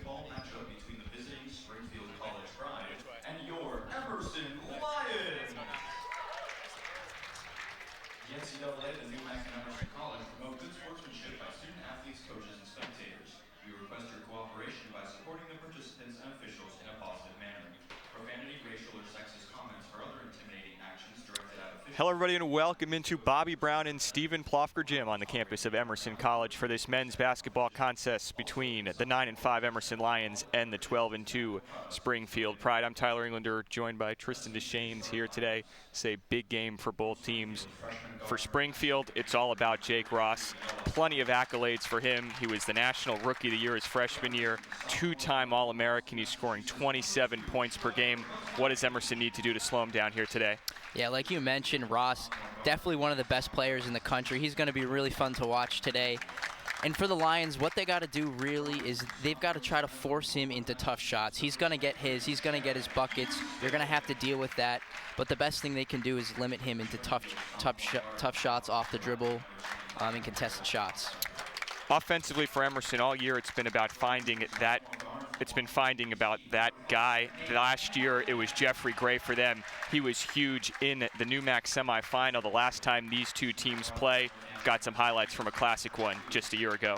basketball matchup between the visiting Springfield College Pride and your Emerson Lions. The NCAA, the NUMAC, and Emerson College promote good sportsmanship by student athletes, coaches, and spectators. We request your cooperation by supporting the participants and officials in a positive manner. Profanity, racial, or sexist comments or other intimidating actions directed at officials. Hello everybody and welcome into Bobby Brown and Stephen Plofker Gym on the campus of Emerson College for this men's basketball contest between the 9-5 Emerson Lions and the 12-2 Springfield Pride. I'm Tyler Englander, joined by Tristan Deschaines here today. It's a big game for both teams. For Springfield, it's all about Jake Ross. Plenty of accolades for him. He was the National Rookie of the Year his freshman year, two-time All-American. He's scoring 27 points per game. What does Emerson need to do to slow him down here today? Yeah, like you mentioned, Ross, definitely one of the best players in the country. He's going to be really fun to watch today. And for the Lions, what they got to do really is they've got to try to force him into tough shots. He's going to get his. He's going to get his buckets. They're going to have to deal with that. But the best thing they can do is limit him into tough shots off the dribble and contested shots. Offensively for Emerson all year, it's been about finding that. It's been finding about that guy. Last year, it was Jeffrey Gray for them. He was huge in the NUMAC semifinal the last time these two teams play. Got some highlights from a classic one just a year ago.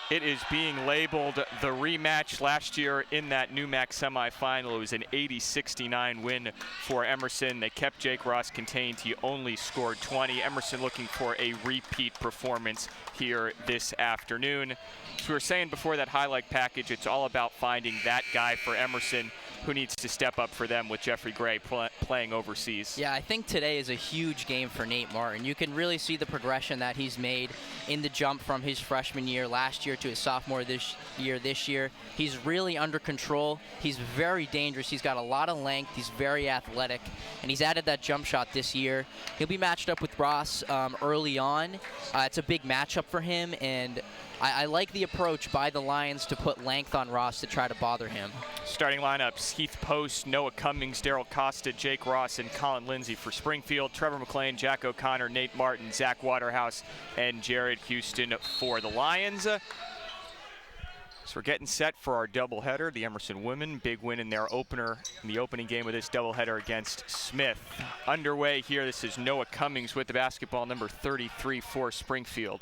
It is being labeled the rematch. Last year in that NUMAC semifinal, it was an 80-69 win for Emerson. They kept Jake Ross contained. He only scored 20. Emerson looking for a repeat performance here this afternoon. As we were saying before that highlight package, it's all about finding that guy for Emerson who needs to step up for them with Jeffrey Gray playing overseas. Yeah, I think today is a huge game for Nate Martin. You can really see the progression that he's made in the jump from his freshman year last year to his sophomore this year. He's really under control. He's very dangerous. He's got a lot of length. He's very athletic, and he's added that jump shot this year. He'll be matched up with Ross early on. It's a big matchup for him, and I like the approach by the Lions to put length on Ross to try to bother him. Starting lineups: Heath Post, Noah Cummings, Daryl Costa, Jake Ross, and Colin Lindsay for Springfield. Trevor McLean, Jack O'Connor, Nate Martin, Zach Waterhouse, and Jared Houston for the Lions. So we're getting set for our doubleheader. The Emerson women, big win in their opener, in the opening game of this doubleheader against Smith. Underway here, this is Noah Cummings with the basketball, number 33 for Springfield.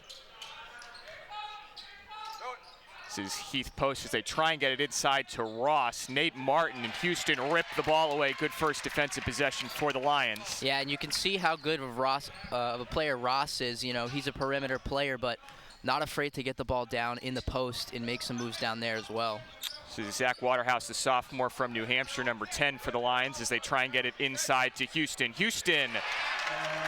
This is Heath Post as they try and get it inside to Ross. Nate Martin and Houston rip the ball away. Good first defensive possession for the Lions. Yeah, and you can see how good of a player Ross is. You know, he's a perimeter player, but not afraid to get the ball down in the post and make some moves down there as well. This is Zach Waterhouse, the sophomore from New Hampshire, number 10 for the Lions, as they try and get it inside to Houston. Houston,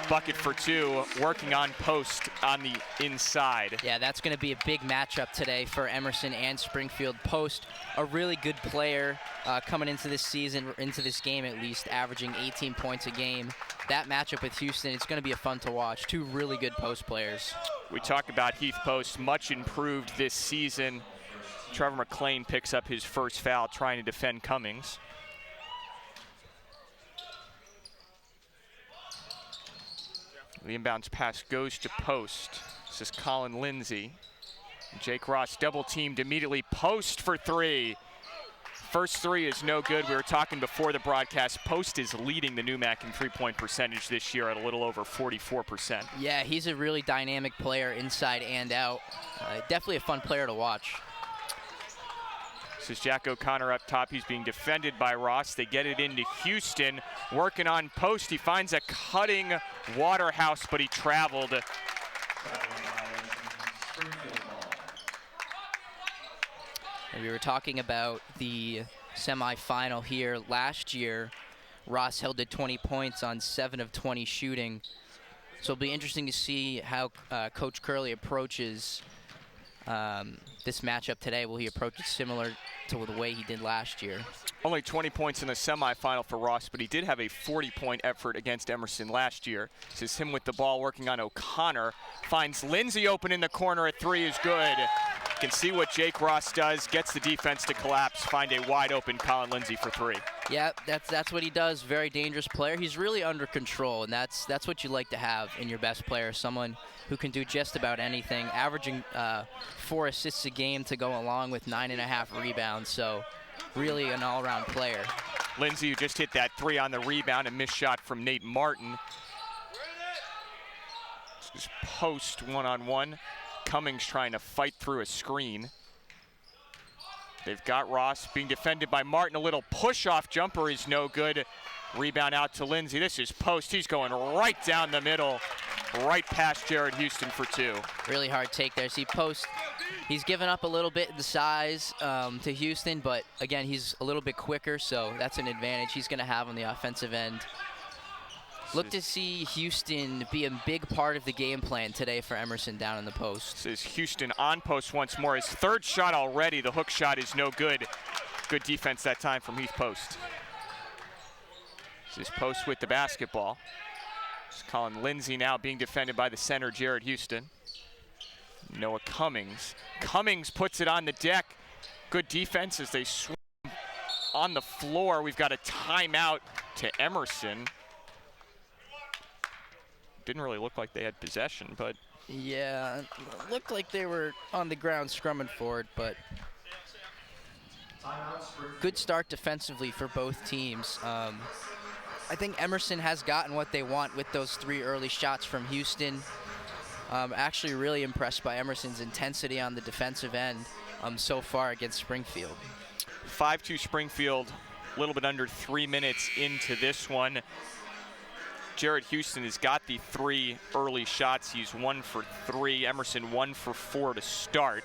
bucket for two, working on post on the inside. Yeah, that's going to be a big matchup today for Emerson and Springfield. Post, a really good player coming into this season, into this game at least, averaging 18 points a game. That matchup with Houston, it's going to be a fun to watch. Two really good post players. We talk about Heath Post, much improved this season. Trevor McLean picks up his first foul trying to defend Cummings. The inbounds pass goes to Post. This is Colin Lindsay. Jake Ross double teamed immediately. Post for three. First three is no good. We were talking before the broadcast. Post is leading the NUMAC in three-point percentage this year at a little over 44%. Yeah, he's a really dynamic player inside and out. Definitely a fun player to watch. This is Jack O'Connor up top. He's being defended by Ross. They get it into Houston. Working on post. He finds a cutting Waterhouse, but he traveled. And we were talking about the semifinal here last year Ross held to 20 points on 7 of 20 shooting. So it'll be interesting to see how Coach Curley approaches this matchup today. Will he approach it similar to the way he did last year? Only 20 points in the semifinal for Ross, but he did have a 40-point effort against Emerson last year. This is him with the ball working on O'Connor. Finds Lindsay open in the corner at 3 is good. You can see what Jake Ross does, gets the defense to collapse, find a wide open Colin Lindsay for 3. Yeah, that's what he does. Very dangerous player. He's really under control, and that's what you like to have in your best player, someone who can do just about anything, averaging 4 assists a game to go along with 9.5 rebounds. So really an all-around player. Lindsay, who just hit that 3 on the rebound, a missed shot from Nate Martin. This is post one-on-one. Cummings trying to fight through a screen. They've got Ross being defended by Martin. A little push-off jumper is no good. Rebound out to Lindsay. This is post. He's going right down the middle, right past Jared Houston for 2. Really hard take there. See, post, he's given up a little bit in the size to Houston, but again, he's a little bit quicker, so that's an advantage he's going to have on the offensive end. Look to see Houston be a big part of the game plan today for Emerson down in the post. This is Houston on post once more. His 3rd shot already. The hook shot is no good. Good defense that time from Heath Post. This is Post with the basketball. It's Colin Lindsay now being defended by the center, Jared Houston. Noah Cummings. Cummings puts it on the deck. Good defense as they swing on the floor. We've got a timeout to Emerson. Didn't really look like they had possession, but... Yeah, it looked like they were on the ground scrumming for it, but... Good start defensively for both teams. I think Emerson has gotten what they want with those 3 early shots from Houston. Actually really impressed by Emerson's intensity on the defensive end so far against Springfield. 5-2 Springfield, a little bit under 3 minutes into this one. Jared Houston has got the 3 early shots. He's 1 for 3. Emerson 1 for 4 to start.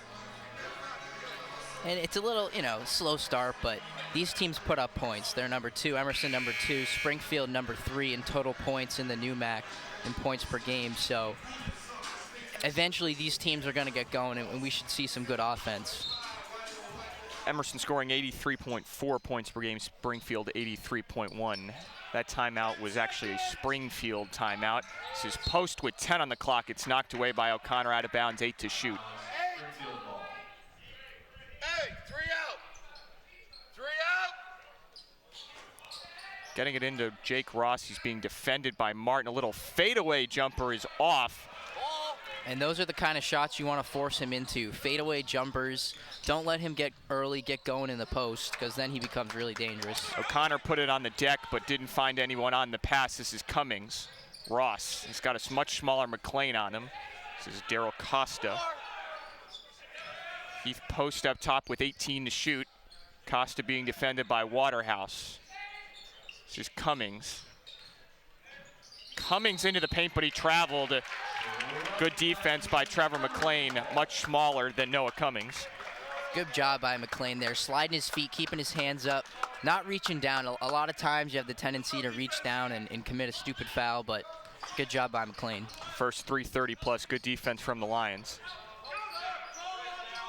And it's a little, slow start, but these teams put up points. They're number 2, Emerson number 2, Springfield number 3 in total points in the NEWMAC in points per game. So eventually these teams are going to get going, and we should see some good offense. Emerson scoring 83.4 points per game, Springfield 83.1. That timeout was actually a Springfield timeout. This is Post with 10 on the clock. It's knocked away by O'Connor, out of bounds, 8 to shoot. Hey, 3 out. 3 out. Getting it into Jake Ross. He's being defended by Martin. A little fadeaway jumper is off. And those are the kind of shots you want to force him into. Fadeaway jumpers. Don't let him get going in the post, because then he becomes really dangerous. O'Connor put it on the deck, but didn't find anyone on the pass. This is Cummings. Ross, he's got a much smaller McLean on him. This is Daryl Costa. Heath Post up top with 18 to shoot. Costa being defended by Waterhouse. This is Cummings. Cummings into the paint, but he traveled. Good defense by Trevor McLean, much smaller than Noah Cummings. Good job by McLean there, sliding his feet, keeping his hands up, not reaching down. A lot of times you have the tendency to reach down and commit a stupid foul, but good job by McLean. First 330 plus, good defense from the Lions.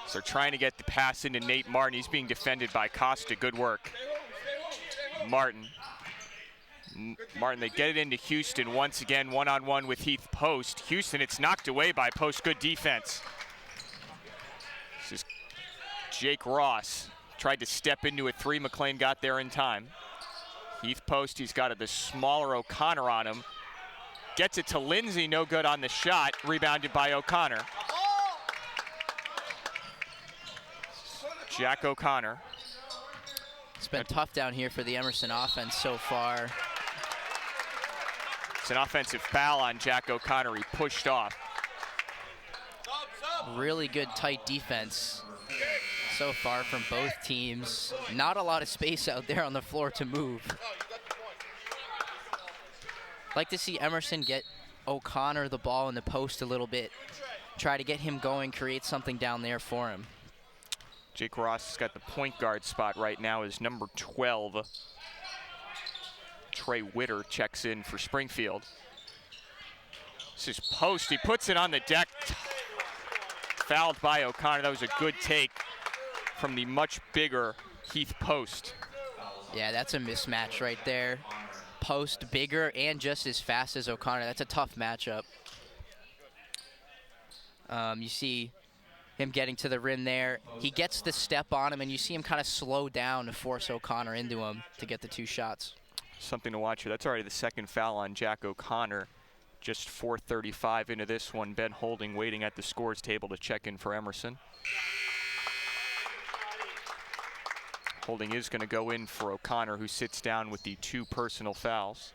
So they're trying to get the pass into Nate Martin. He's being defended by Costa, good work. Martin, they get it into Houston once again, one-on-one with Heath Post. Houston, it's knocked away by Post, good defense. This is Jake Ross, tried to step into a 3, McLean got there in time. Heath Post, he's got the smaller O'Connor on him. Gets it to Lindsay, no good on the shot, rebounded by O'Connor. Jack O'Connor. It's been tough down here for the Emerson offense so far. It's an offensive foul on Jack O'Connor. He pushed off. Really good tight defense so far from both teams. Not a lot of space out there on the floor to move. Like to see Emerson get O'Connor the ball in the post a little bit. Try to get him going, create something down there for him. Jake Ross has got the point guard spot right now as number 12. Trey Witter checks in for Springfield. This is Post. He puts it on the deck. Fouled by O'Connor. That was a good take from the much bigger Heath Post. Yeah, that's a mismatch right there. Post bigger and just as fast as O'Connor. That's a tough matchup. You see him getting to the rim there. He gets the step on him, and you see him kind of slow down to force O'Connor into him to get the 2 shots. Something to watch here. That's already the second foul on Jack O'Connor. Just 4:35 into this one. Ben Holding waiting at the scores table to check in for Emerson. Holding is going to go in for O'Connor, who sits down with the 2 personal fouls.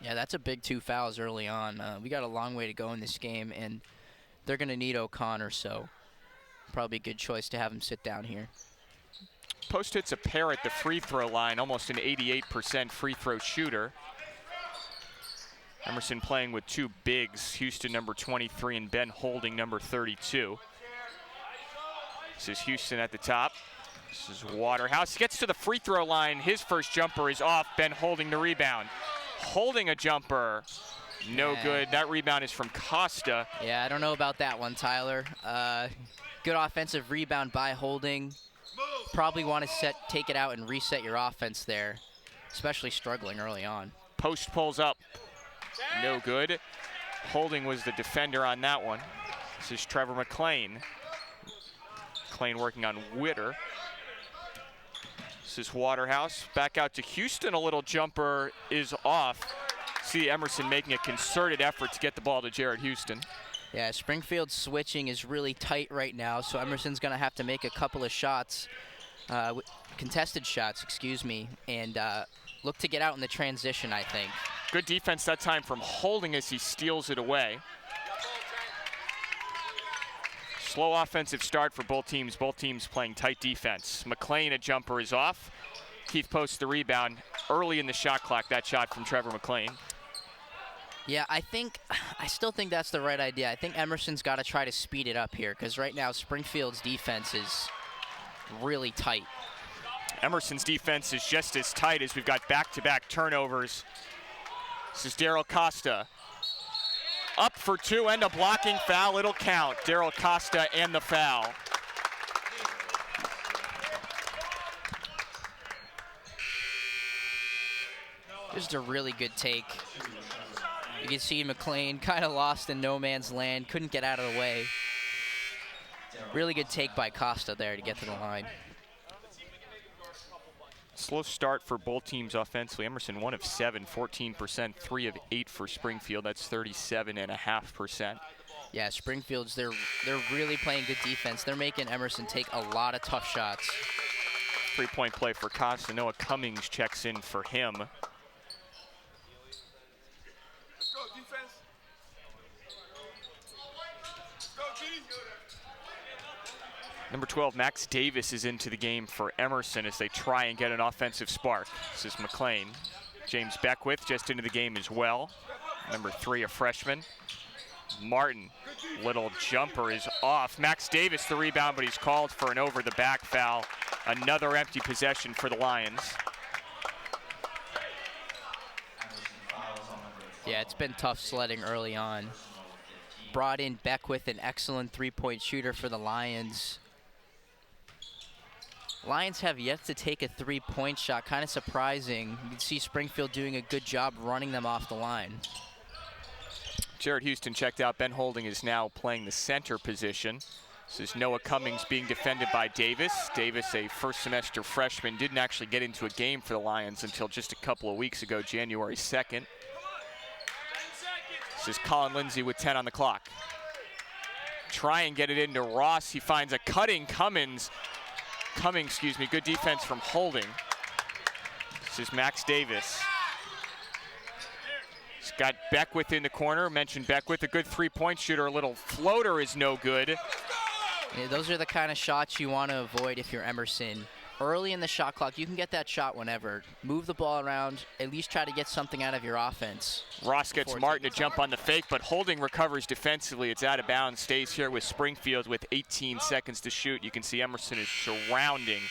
Yeah, that's a big 2 fouls early on. We got a long way to go in this game, and they're going to need O'Connor, so probably a good choice to have him sit down here. Post hits a pair at the free throw line, almost an 88% free throw shooter. Emerson playing with 2 bigs, Houston number 23 and Ben Holding number 32. This is Houston at the top. This is Waterhouse. He gets to the free throw line. His first jumper is off. Ben Holding the rebound. Holding a jumper. No good. That rebound is from Costa. Yeah, I don't know about that one, Tyler. Good offensive rebound by Holding. Probably want to take it out and reset your offense there, especially struggling early on. Post pulls up. No good. Holding was the defender on that one. This is Trevor McLean. McLean working on Witter. This is Waterhouse. Back out to Houston. A little jumper is off. See Emerson making a concerted effort to get the ball to Jared Houston. Yeah, Springfield's switching is really tight right now, so Emerson's going to have to make a couple of shots, contested shots, excuse me, and look to get out in the transition, I think. Good defense that time from Holding as he steals it away. Slow offensive start for both teams playing tight defense. McLean, a jumper is off. Keith Post the rebound early in the shot clock, that shot from Trevor McLean. Yeah, I still think that's the right idea. I think Emerson's got to try to speed it up here because right now Springfield's defense is really tight. Emerson's defense is just as tight as we've got back-to-back turnovers. This is Daryl Costa. Up for 2 and a blocking foul. It'll count. Daryl Costa and the foul. Just a really good take. You can see McLean kind of lost in no man's land, couldn't get out of the way. Really good take by Costa there to get to the line. Slow start for both teams offensively. Emerson 1 of 7, 14%, 3 of 8 for Springfield. That's 37.5%. Yeah, Springfield's, they're really playing good defense. They're making Emerson take a lot of tough shots. 3-point play for Costa. Noah Cummings checks in for him. Number 12, Max Davis is into the game for Emerson as they try and get an offensive spark. This is McLean. James Beckwith just into the game as well. Number 3, a freshman. Martin, little jumper is off. Max Davis the rebound, but he's called for an over-the-back foul. Another empty possession for the Lions. Yeah, it's been tough sledding early on. Brought in Beckwith, an excellent 3-point shooter for the Lions. Lions have yet to take a 3-point shot, kind of surprising. You can see Springfield doing a good job running them off the line. Jared Houston checked out. Ben Holding is now playing the center position. This is Noah Cummings being defended by Davis. Davis, a first semester freshman, didn't actually get into a game for the Lions until just a couple of weeks ago, January 2nd. This is Colin Lindsay with 10 on the clock. Try and get it into Ross. He finds a cutting Cummings, good defense from Holding. This is Max Davis. He's got Beckwith in the corner. Mentioned Beckwith, a good 3-point shooter. A little floater is no good. Yeah, those are the kind of shots you want to avoid if you're Emerson. Early in the shot clock, you can get that shot whenever. Move the ball around, at least try to get something out of your offense. Ross gets Martin to jump on the fake, but Holding recovers defensively. It's out of bounds, stays here with Springfield with 18 seconds to shoot. You can see Emerson is surrounding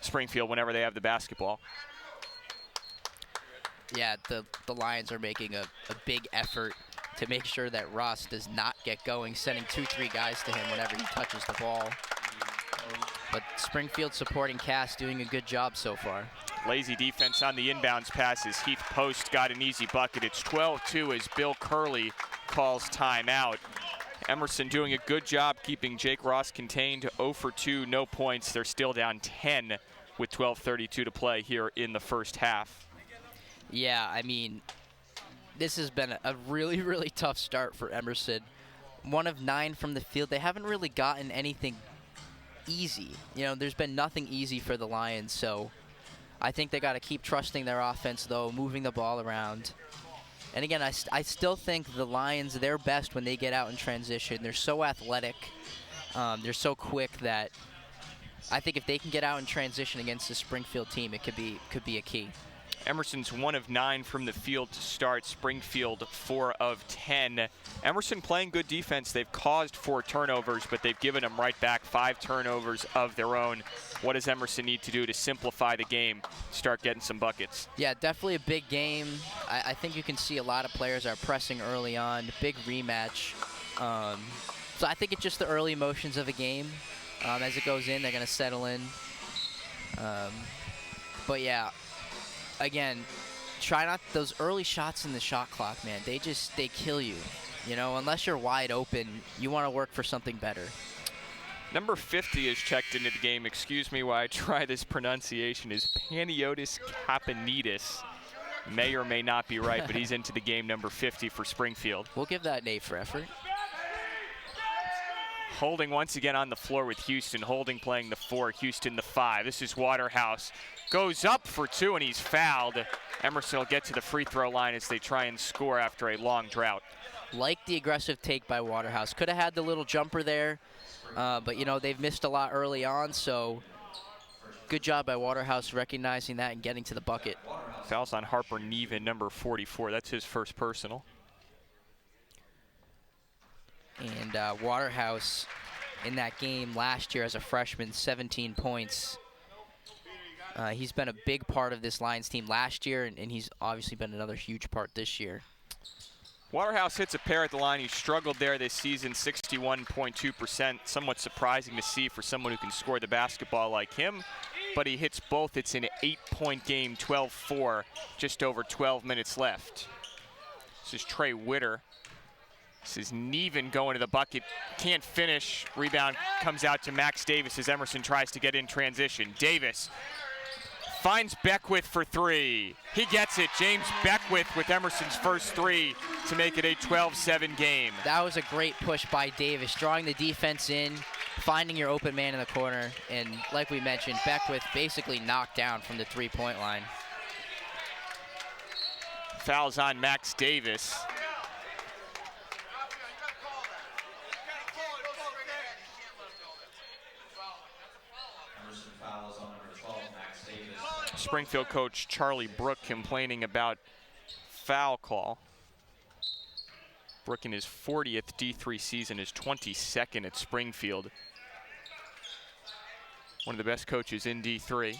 Springfield whenever they have the basketball. Yeah, the Lions are making a big effort to make sure that Ross does not get going, sending 2-3 guys to him whenever he touches the ball. But Springfield supporting cast doing a good job so far. Lazy defense on the inbounds passes. Heath Post got an easy bucket. It's 12-2 as Bill Curley calls timeout. Emerson doing a good job keeping Jake Ross contained. 0 for 2, no points. They're still down 10 with 12:32 to play here in the first half. Yeah, I mean, this has been a really, really tough start for Emerson. 1 of 9 from the field. They haven't really gotten anything easy. You know, there's been nothing easy for the Lions, so I think they got to keep trusting their offense, though, moving the ball around. And again, I still think the Lions, they're best when they get out in transition. They're so athletic. They're so quick that I think if they can get out in transition against the Springfield team, it could be a key. Emerson's 1 of 9 from the field to start. Springfield 4 of 10. Emerson playing good defense. They've caused 4 turnovers, but they've given them right back 5 turnovers of their own. What does Emerson need to do to simplify the game, start getting some buckets? Yeah, definitely a big game. I think you can see a lot of players are pressing early on. Big rematch. So I think it's just the early emotions of a game. As it goes in, they're going to settle in. But yeah, again, try not those early shots in the shot clock, man. They kill you. You know, unless you're wide open, you want to work for something better. Number 50 is checked into the game. Excuse me while I try this pronunciation. Is Paniotis Kapanidis. May or may not be right, but he's into the game, number 50 for Springfield. We'll give that an A for effort. Holding once again on the floor with Houston. Holding playing the 4, Houston the 5. This is Waterhouse. Goes up for 2 and he's fouled. Emerson will get to the free throw line as they try and score after a long drought. Like the aggressive take by Waterhouse. Could have had the little jumper there, but you know, they've missed a lot early on, so good job by Waterhouse recognizing that and getting to the bucket. Fouls on Harper Neven, number 44. That's his first personal. And Waterhouse in that game last year as a freshman, 17 points. He's been a big part of this Lions team last year, and he's obviously been another huge part this year. Waterhouse hits a pair at the line. He struggled there this season, 61.2%. Somewhat surprising to see for someone who can score the basketball like him. But he hits both. It's an 8-point game, 12-4, just over 12 minutes left. This is Trey Witter. This is Neven going to the bucket. Can't finish. Rebound comes out to Max Davis as Emerson tries to get in transition. Davis finds Beckwith for 3. He gets it. James Beckwith with Emerson's first 3 to make it a 12-7 game. That was a great push by Davis, drawing the defense in, finding your open man in the corner, and like we mentioned, Beckwith basically knocked down from the 3-point line. Fouls on Max Davis. Springfield coach Charlie Brook complaining about foul call. Brook in his 40th D3 season is 22nd at Springfield. One of the best coaches in D3.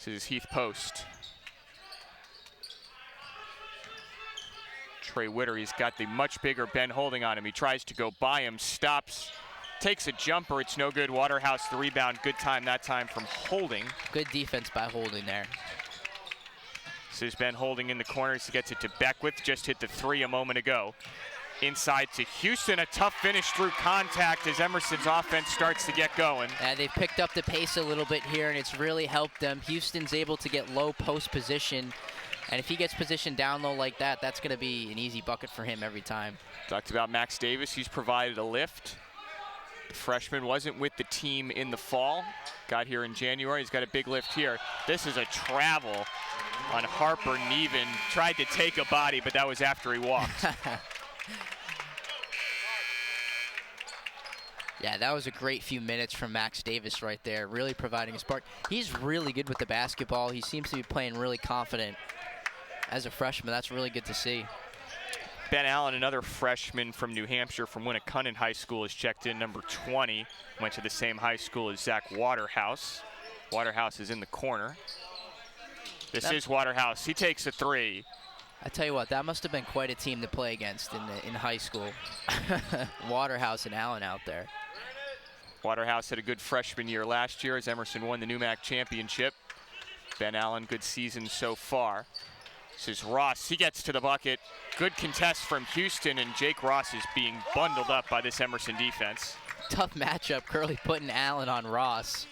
This is Heath Post. Trey Witter, he's got the much bigger Ben holding on him. He tries to go by him, stops, takes a jumper. It's no good. Waterhouse the rebound. Good time that time from Holding. Good defense by Holding there. This is Ben Holding in the corners. He gets it to Beckwith. Just hit the 3 a moment ago. Inside to Houston. A tough finish through contact as Emerson's offense starts to get going. And they've picked up the pace a little bit here, and it's really helped them. Houston's able to get low post position. And if he gets positioned down low like that, that's going to be an easy bucket for him every time. Talked about Max Davis. He's provided a lift. The freshman wasn't with the team in the fall. Got here in January. He's got a big lift here. This is a travel on Harper Neven. Tried to take a body, but that was after he walked. Yeah, that was a great few minutes from Max Davis right there, really providing a spark. He's really good with the basketball. He seems to be playing really confident as a freshman. That's really good to see. Ben Allen, another freshman from New Hampshire from Winnicunnet High School, is checked in, number 20. Went to the same high school as Zach Waterhouse. Waterhouse is in the corner. This is Waterhouse. He takes a three. I tell you what, that must have been quite a team to play against in high school. Waterhouse and Allen out there. Waterhouse had a good freshman year last year as Emerson won the NEWMAC championship. Ben Allen, good season so far. This is Ross. He gets to the bucket. Good contest from Houston, and Jake Ross is being bundled up by this Emerson defense. Tough matchup. Curley putting Allen on Ross.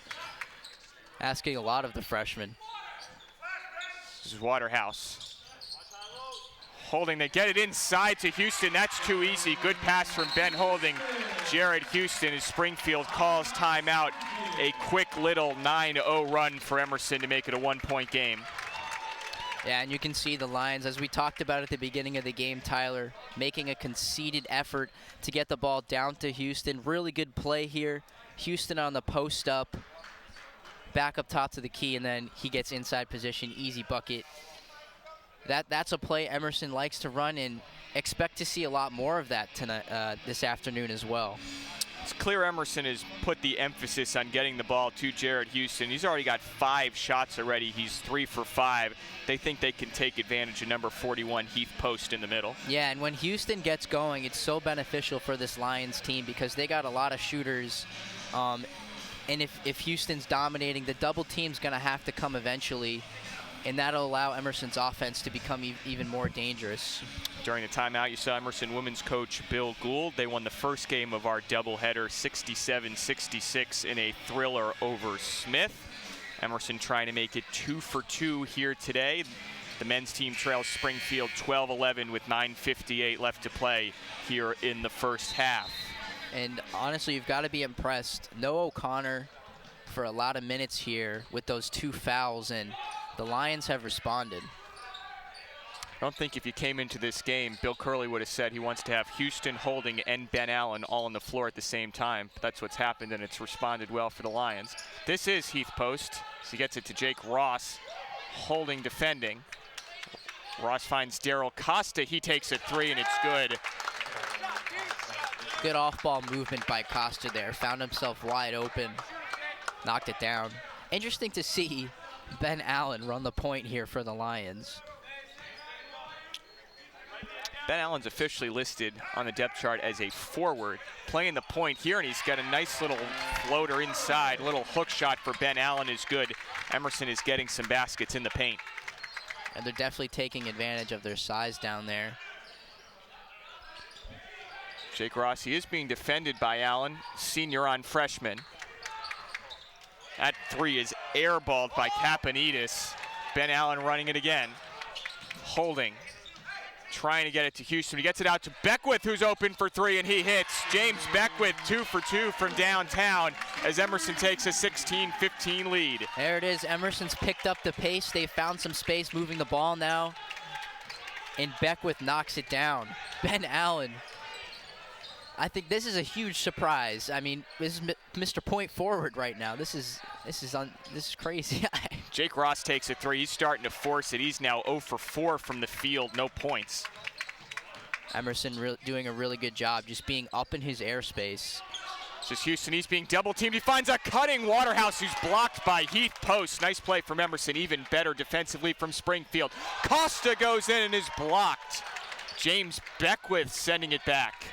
Asking a lot of the freshmen. This is Waterhouse. Holding, they get it inside to Houston. That's too easy. Good pass from Ben Holding. Jared Houston as Springfield calls timeout. A quick little 9-0 run for Emerson to make it a 1-point game. Yeah, and you can see the Lions, as we talked about at the beginning of the game, Tyler, making a conceded effort to get the ball down to Houston. Really good play here. Houston on the post up, back up top to the key, and then he gets inside position, easy bucket. That's a play Emerson likes to run, and expect to see a lot more of that tonight, this afternoon as well. It's clear Emerson has put the emphasis on getting the ball to Jared Houston. He's already got 5 shots already. He's 3 for 5. They think they can take advantage of number 41, Heath Post, in the middle. Yeah, and when Houston gets going, it's so beneficial for this Lions team because they got a lot of shooters. And if Houston's dominating, the double team's going to have to come eventually, and that'll allow Emerson's offense to become even more dangerous. During the timeout, you saw Emerson women's coach Bill Gould. They won the first game of our doubleheader 67-66 in a thriller over Smith. Emerson trying to make it 2 for 2 here today. The men's team trails Springfield 12-11 with 9:58 left to play here in the first half. And honestly, you've got to be impressed. Noah O'Connor for a lot of minutes here with those 2 fouls, and the Lions have responded. I don't think if you came into this game, Bill Curley would have said he wants to have Houston, Holding, and Ben Allen all on the floor at the same time. But that's what's happened, and it's responded well for the Lions. This is Heath Post. So he gets it to Jake Ross. Holding, defending. Ross finds Daryl Costa. He takes a 3, and it's good. Good off-ball movement by Costa there. Found himself wide open. Knocked it down. Interesting to see Ben Allen run the point here for the Lions. Ben Allen's officially listed on the depth chart as a forward, playing the point here, and he's got a nice little floater inside. Little hook shot for Ben Allen is good. Emerson is getting some baskets in the paint. And they're definitely taking advantage of their size down there. Jake Rossi is being defended by Allen, senior on freshman. That 3 is airballed by Kapanidis. Ben Allen running it again. Holding. Trying to get it to Houston. He gets it out to Beckwith, who's open for 3, and he hits. James Beckwith, 2 for 2 from downtown as Emerson takes a 16-15 lead. There it is. Emerson's picked up the pace. They found some space moving the ball now, and Beckwith knocks it down. Ben Allen, I think this is a huge surprise. I mean, this is Mr. Point Forward right now. This is crazy. Jake Ross takes a 3. He's starting to force it. He's now 0 for 4 from the field, no points. Emerson doing a really good job just being up in his airspace. This is Houston. He's being double teamed. He finds a cutting Waterhouse who's blocked by Heath Post. Nice play from Emerson. Even better defensively from Springfield. Costa goes in and is blocked. James Beckwith sending it back.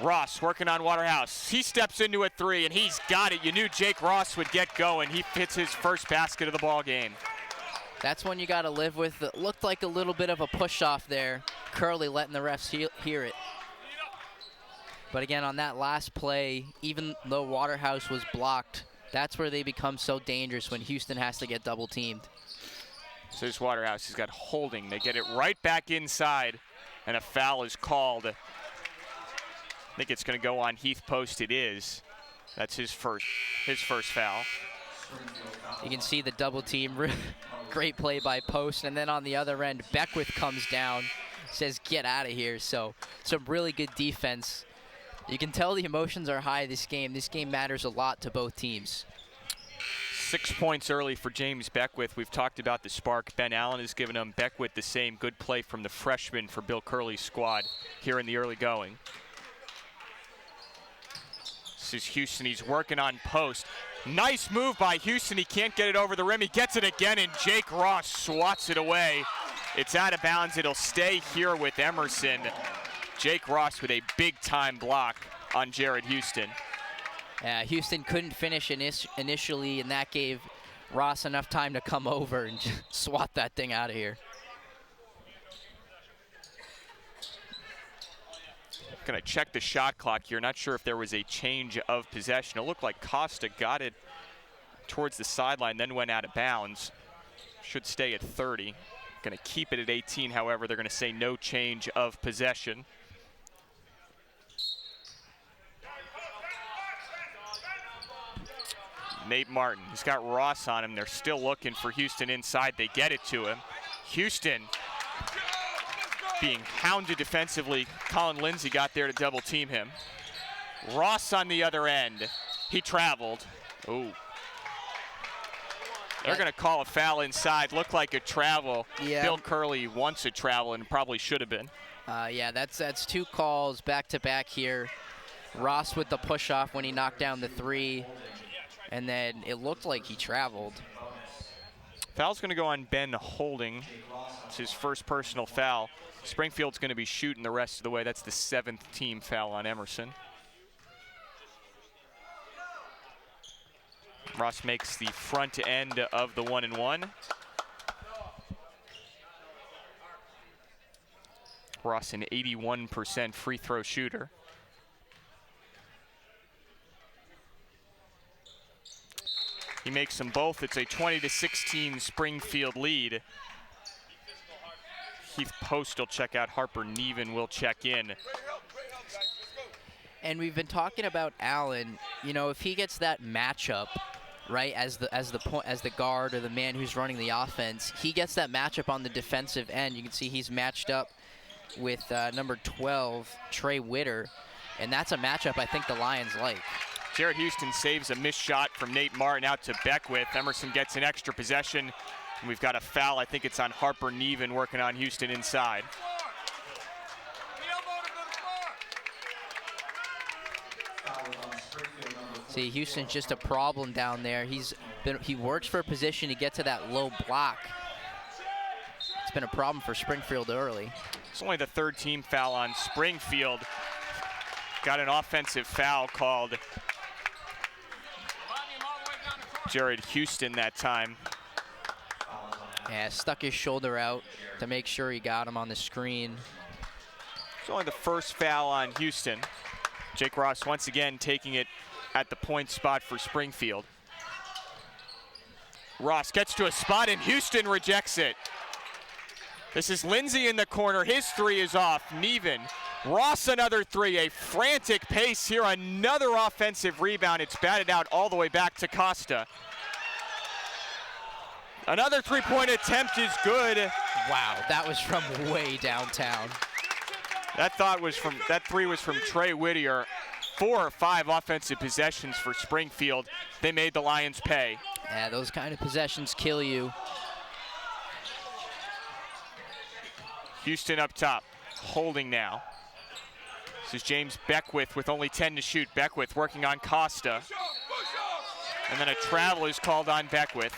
Ross working on Waterhouse. He steps into a 3, and he's got it. You knew Jake Ross would get going. He hits his first basket of the ball game. That's one you got to live with. It looked like a little bit of a push-off there. Curley letting the refs hear it. But again, on that last play, even though Waterhouse was blocked, that's where they become so dangerous when Houston has to get double-teamed. So this Waterhouse, he's got Holding. They get it right back inside, and a foul is called. I think it's going to go on Heath Post. It is. That's his first foul. You can see the double team. Great play by Post. And then on the other end, Beckwith comes down, says, get out of here. So some really good defense. You can tell the emotions are high this game. This game matters a lot to both teams. 6 points early for James Beckwith. We've talked about the spark. Ben Allen has given him Beckwith the same. Good play from the freshman for Bill Curley's squad here in the early going. This This is Houston. He's working on post. Nice move by Houston. He can't get it over the rim. He gets it again, and Jake Ross swats it away. It's out of bounds. It'll stay here with Emerson. Jake Ross with a big-time block on Jared Houston. Houston couldn't finish initially, and that gave Ross enough time to come over and just swat that thing out of here. Gonna check the shot clock here. Not sure if there was a change of possession. It looked like Costa got it towards the sideline, then went out of bounds. Should stay at 30. Gonna keep it at 18, however. They're gonna say no change of possession. Nate Martin, he's got Ross on him. They're still looking for Houston inside. They get it to him. Houston being hounded defensively. Colin Lindsay got there to double team him. Ross on the other end. He traveled. Ooh. They're going to call a foul inside. Looked like a travel. Yeah. Bill Curley wants a travel and probably should have been. Yeah, that's 2 calls back-to-back here. Ross with the push-off when he knocked down the 3, and then it looked like he traveled. Foul's going to go on Ben Holding. It's his first personal foul. Springfield's going to be shooting the rest of the way. That's the 7th team foul on Emerson. Ross makes the front end of the 1-and-1. Ross an 81% free throw shooter. He makes them both. It's a 20-16 Springfield lead. Heath Post will check out. Harper Neven will check in. And we've been talking about Allen. You know, if he gets that matchup, right, as the guard or the man who's running the offense, he gets that matchup on the defensive end. You can see he's matched up with number 12, Trey Witter, and that's a matchup I think the Lions like. Jared Houston saves a missed shot from Nate Martin out to Beckwith. Emerson gets an extra possession. And we've got a foul. I think it's on Harper Neven working on Houston inside. See, Houston's just a problem down there. He works for a position to get to that low block. It's been a problem for Springfield early. It's only the 3rd team foul on Springfield. Got an offensive foul called Jared Houston that time. Yeah, stuck his shoulder out to make sure he got him on the screen. It's only the first foul on Houston. Jake Ross once again taking it at the point spot for Springfield. Ross gets to a spot and Houston rejects it. This is Lindsay in the corner. His 3 is off. Neven. Ross another 3. A frantic pace here. Another offensive rebound. It's batted out all the way back to Costa. Another 3-point attempt is good. Wow, that was from way downtown. That 3 was from Trey Whittier. 4 or 5 offensive possessions for Springfield. They made the Lions pay. Yeah, those kind of possessions kill you. Houston up top, holding now. This is James Beckwith with only 10 to shoot. Beckwith working on Costa. And then a travel is called on Beckwith.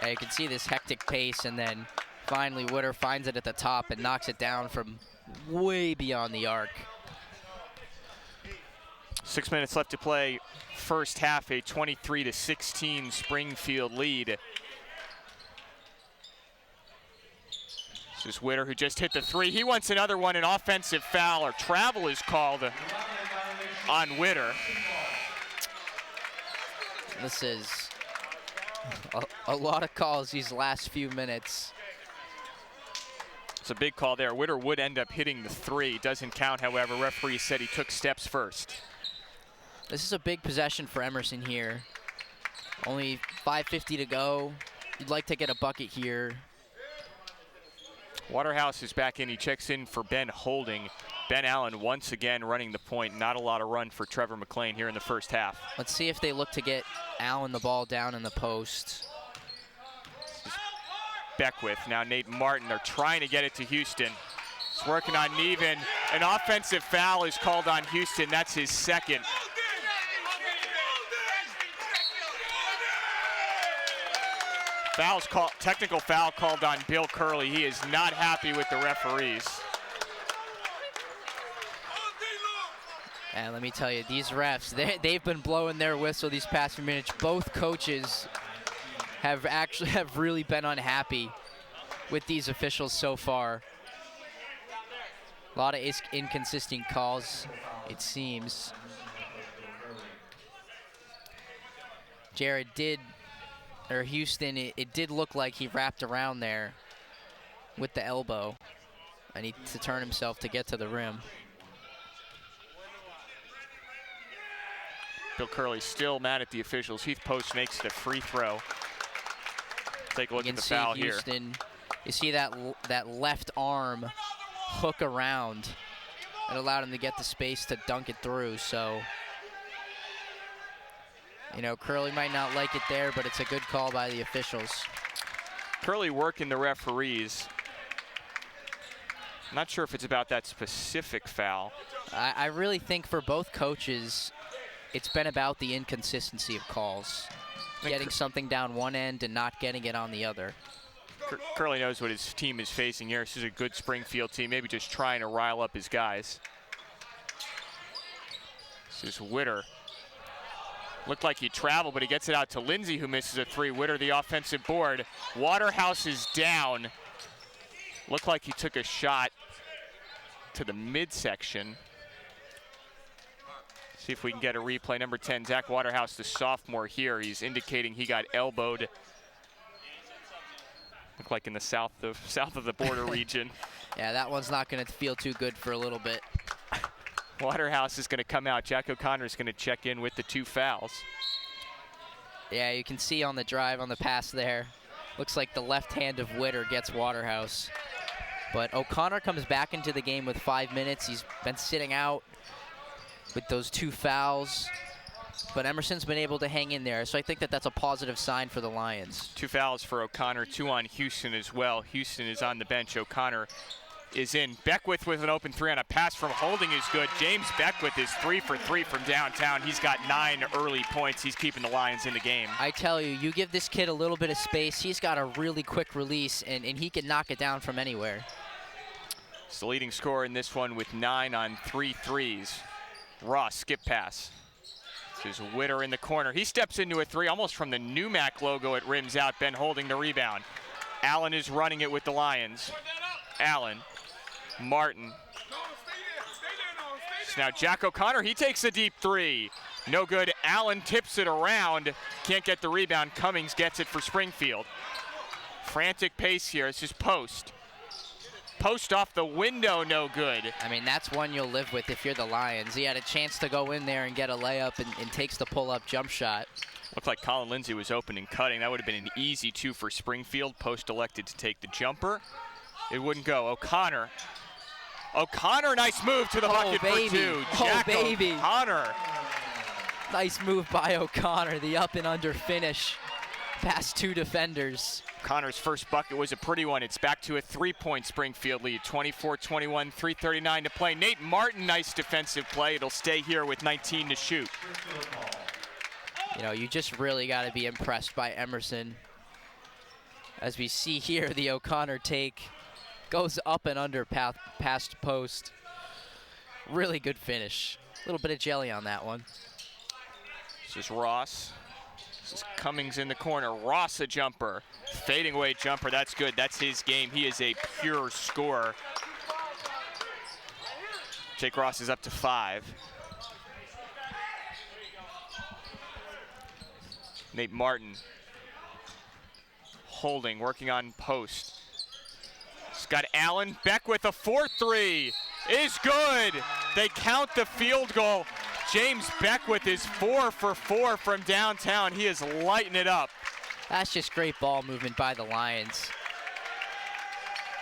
Yeah, you can see this hectic pace, and then finally Witter finds it at the top and knocks it down from way beyond the arc. 6 minutes left to play. First half, a 23-16 Springfield lead. This is Witter, who just hit the 3. He wants another one. An offensive foul or travel is called on Witter. This is a lot of calls these last few minutes. It's a big call there. Witter would end up hitting the 3. Doesn't count, however. Referee said he took steps first. This is a big possession for Emerson here. Only 5:50 to go. You'd like to get a bucket here. Waterhouse is back in. He checks in for Ben Holding. Ben Allen once again running the point. Not a lot of run for Trevor McLean here in the first half. Let's see if they look to get Allen the ball down in the post. Beckwith, now Nate Martin. They're trying to get it to Houston. It's working on Neven. An offensive foul is called on Houston. That's his second. Technical foul called on Bill Curley. He is not happy with the referees. And let me tell you, these refs, they've been blowing their whistle these past few minutes. Both coaches have really been unhappy with these officials so far. A lot of inconsistent calls, it seems. Jared Houston, it did look like he wrapped around there with the elbow. I need to turn himself to get to the rim. Bill Curley still mad at the officials. Heath Post makes the free throw. Take a look at the foul here. You see that left arm hook around. It allowed him to get the space to dunk it through. So, you know, Curley might not like it there, but it's a good call by the officials. Curley working the referees. Not sure if it's about that specific foul. I really think for both coaches, it's been about the inconsistency of calls. Getting something down one end and not getting it on the other. Curley knows what his team is facing here. This is a good Springfield team, maybe just trying to rile up his guys. This is Witter. Looked like he traveled, but he gets it out to Lindsay, who misses a three. Witter, the offensive board. Waterhouse is down. Looked like he took a shot to the midsection. See if we can get a replay. Number 10, Zach Waterhouse, the sophomore here. He's indicating he got elbowed. Looked like in the south of the border region. Yeah, that one's not going to feel too good for a little bit. Waterhouse is going to come out. Jack O'Connor is going to check in with the two fouls. Yeah, you can see on the drive, on the pass there. Looks like the left hand of Witter gets Waterhouse. But O'Connor comes back into the game with 5 minutes. He's been sitting out with those two fouls. But Emerson's been able to hang in there, so I think that that's a positive sign for the Lions. Two fouls for O'Connor, two on Houston as well. Houston is on the bench. O'Connor is in. Beckwith with an open three on a pass from Holding is good. James Beckwith is 3 for 3 from downtown. He's got 9 early points. He's keeping the Lions in the game. I tell you, you give this kid a little bit of space, he's got a really quick release, and he can knock it down from anywhere. It's the leading scorer in this one with 9 on 3 threes. Ross, skip pass. This is Witter in the corner. He steps into a three almost from the NUMAC logo. It rims out. Ben Holding the rebound. Allen is running it with the Lions. Allen. Martin. So now Jack O'Connor, he takes a deep three. No good. Allen tips it around. Can't get the rebound. Cummings gets it for Springfield. Frantic pace here. This is Post. Post off the window, no good. I mean, that's one you'll live with if you're the Lions. He had a chance to go in there and get a layup and takes the pull-up jump shot. Looked like Colin Lindsay was open and cutting. That would have been an easy two for Springfield. Post elected to take the jumper. It wouldn't go. O'Connor. O'Connor, nice move to the bucket for two. Jack O'Connor. Nice move by O'Connor, the up and under finish past two defenders. O'Connor's first bucket was a pretty one. It's back to a 3-point Springfield lead. 24-21, 3:39 to play. Nate Martin, nice defensive play. It'll stay here with 19 to shoot. You know, you just really got to be impressed by Emerson. As we see here, the O'Connor take goes up and under past post. Really good finish. A little bit of jelly on that one. This is Ross. This is Cummings in the corner. Ross a jumper. Fading away jumper. That's good. That's his game. He is a pure scorer. Jake Ross is up to 5. Nate Martin. Holding, working on post. He's got Allen. Beckwith a 4-3 is good. They count the field goal. James Beckwith is 4 for 4 from downtown. He is lighting it up. That's just great ball movement by the Lions.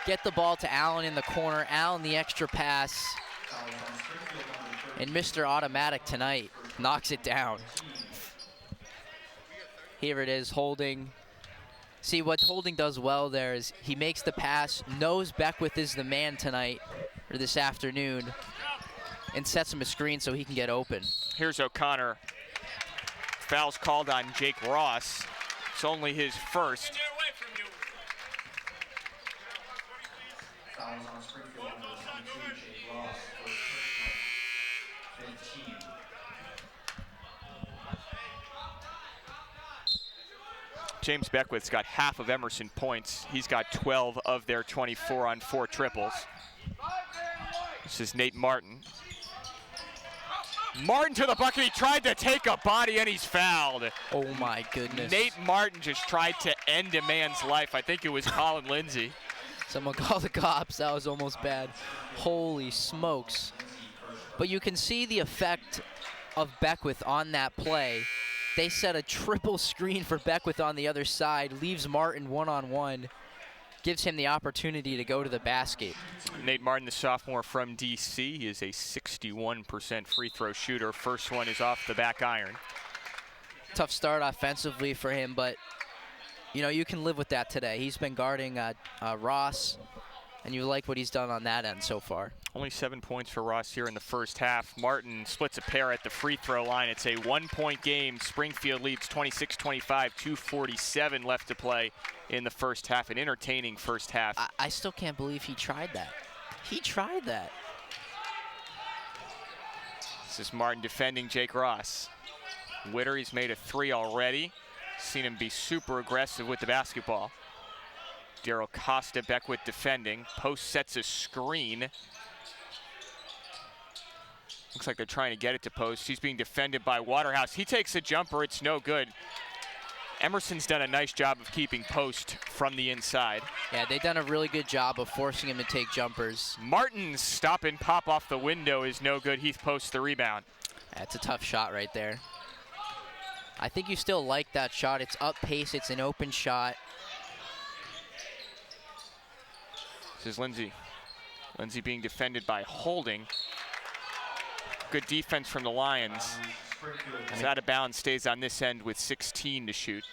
Get the ball to Allen in the corner. Allen the extra pass. And Mr. Automatic tonight knocks it down. Here it is, Holding. See, what Holding does well there is he makes the pass, knows Beckwith is the man tonight, or this afternoon, and sets him a screen so he can get open. Here's O'Connor. Foul's called on Jake Ross. It's only his first. Fouls on Springfield number 22, Jake Ross, for 15. James Beckwith's got half of Emerson points. He's got 12 of their 24 on 4 triples. This is Nate Martin. Martin to the bucket. He tried to take a body and he's fouled. Oh my goodness. Nate Martin just tried to end a man's life. I think it was Colin Lindsay. Someone called the cops. That was almost bad. Holy smokes. But you can see the effect of Beckwith on that play. They set a triple screen for Beckwith on the other side, leaves Martin one-on-one, gives him the opportunity to go to the basket. Nate Martin, the sophomore from DC, he is a 61% free throw shooter. First one is off the back iron. Tough start offensively for him, but you know, you can live with that today. He's been guarding Ross, and you like what he's done on that end so far. Only 7 points for Ross here in the first half. Martin splits a pair at the free throw line. It's a 1-point game. Springfield leads 26-25, 2:47 left to play in the first half. An entertaining first half. I still can't believe he tried that. He tried that. This is Martin defending Jake Ross. Witter, he's made a 3 already. Seen him be super aggressive with the basketball. Daryl Costa, Beckwith defending. Post sets a screen. Looks like they're trying to get it to Post. He's being defended by Waterhouse. He takes a jumper, it's no good. Emerson's done a nice job of keeping Post from the inside. Yeah, they've done a really good job of forcing him to take jumpers. Martin's stop and pop off the window is no good. Heath Post the rebound. That's a tough shot right there. I think you still like that shot. It's up pace, it's an open shot. This is Lindsay. Lindsay being defended by Holding. Good defense from the Lions. It's out of bounds, stays on this end with 16 to shoot.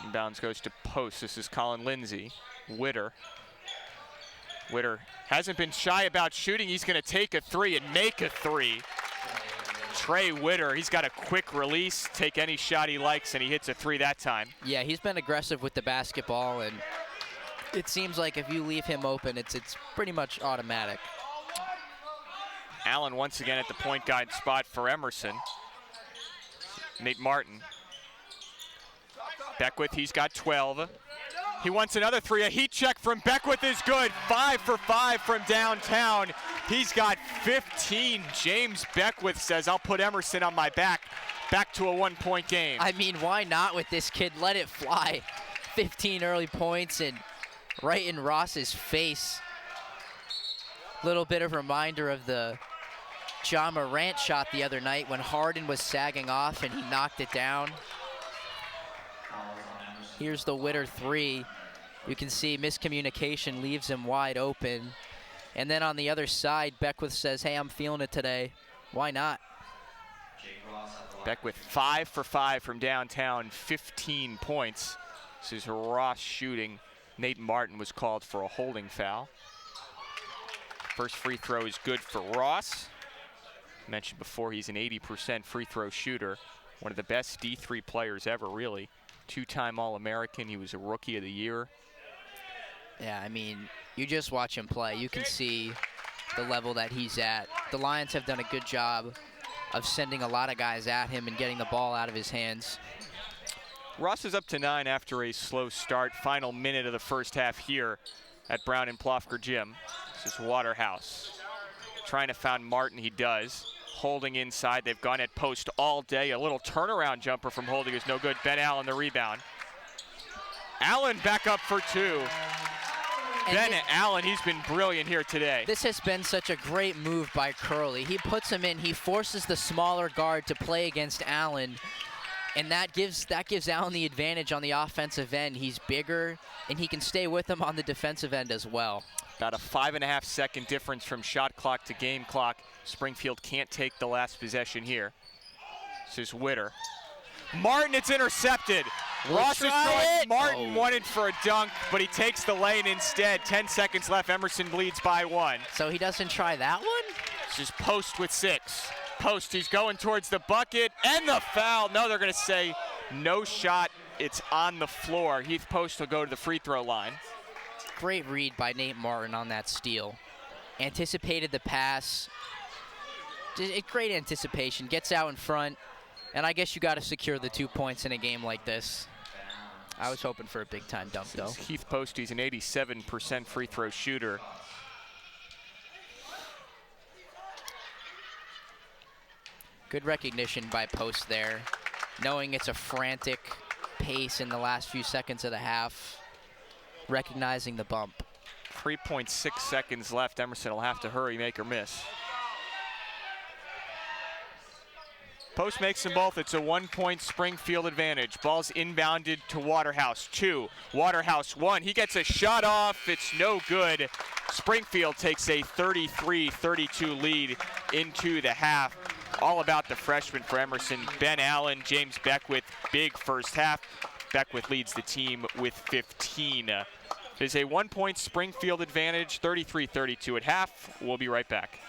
Inbounds goes to Post. This is Colin Lindsay. Witter. Witter hasn't been shy about shooting. He's going to take a 3 and make a 3. Trey Witter, he's got a quick release, take any shot he likes, and he hits a 3 that time. Yeah, he's been aggressive with the basketball, and it seems like if you leave him open, it's pretty much automatic. Allen once again at the point guard spot for Emerson. Nate Martin. Beckwith, he's got 12. He wants another 3. A heat check from Beckwith is good. 5 for 5 from downtown. He's got 15. James Beckwith says, I'll put Emerson on my back. Back to a 1-point game. I mean, why not with this kid? Let it fly. 15 early points and right in Ross's face. Little bit of reminder of the John Morant shot the other night when Harden was sagging off and he knocked it down. Here's the Witter 3. You can see miscommunication leaves him wide open. And then on the other side, Beckwith says, hey, I'm feeling it today. Why not? Beckwith 5 for 5 from downtown, 15 points. This is Ross shooting. Nate Martin was called for a holding foul. First free throw is good for Ross. Mentioned before, he's an 80% free throw shooter. One of the best D3 players ever, really. 2-time All-American. He was a Rookie of the Year. Yeah, I mean, you just watch him play. You can see the level that he's at. The Lions have done a good job of sending a lot of guys at him and getting the ball out of his hands. Ross is up to 9 after a slow start. Final minute of the first half here at Brown and Plofker Gym. This is Waterhouse. Trying to find Martin, he does. Holding inside, they've gone at post all day. A little turnaround jumper from Holding is no good. Ben Allen the rebound. Allen back up for 2. Ben Allen, he's been brilliant here today. This has been such a great move by Curley. He puts him in, he forces the smaller guard to play against Allen, and that gives Allen the advantage on the offensive end. He's bigger, and he can stay with him on the defensive end as well. About a 5.5-second difference from shot clock to game clock. Springfield can't take the last possession here. This is Witter. Martin, it's intercepted. Ross is try throwing. it. Martin Oh. wanted for a dunk, but he takes the lane instead. 10 seconds left. Emerson leads by 1. So he doesn't try that one? It's just Post with 6. Post, he's going towards the bucket, and the foul. No, they're going to say no shot. It's on the floor. Heath Post will go to the free throw line. Great read by Nate Martin on that steal. Anticipated the pass. Great anticipation. Gets out in front. And I guess you got to secure the 2 points in a game like this. I was hoping for a big-time dunk, though. Heath Post, he's an 87% free throw shooter. Good recognition by Post there, knowing it's a frantic pace in the last few seconds of the half, recognizing the bump. 3.6 seconds left. Emerson will have to hurry, make or miss. Post makes them both. It's a 1-point Springfield advantage. Ball's inbounded to Waterhouse. 2. Waterhouse 1. He gets a shot off. It's no good. Springfield takes a 33-32 lead into the half. All about the freshman for Emerson. Ben Allen, James Beckwith, big first half. Beckwith leads the team with 15. It is a 1-point Springfield advantage, 33-32 at half. We'll be right back.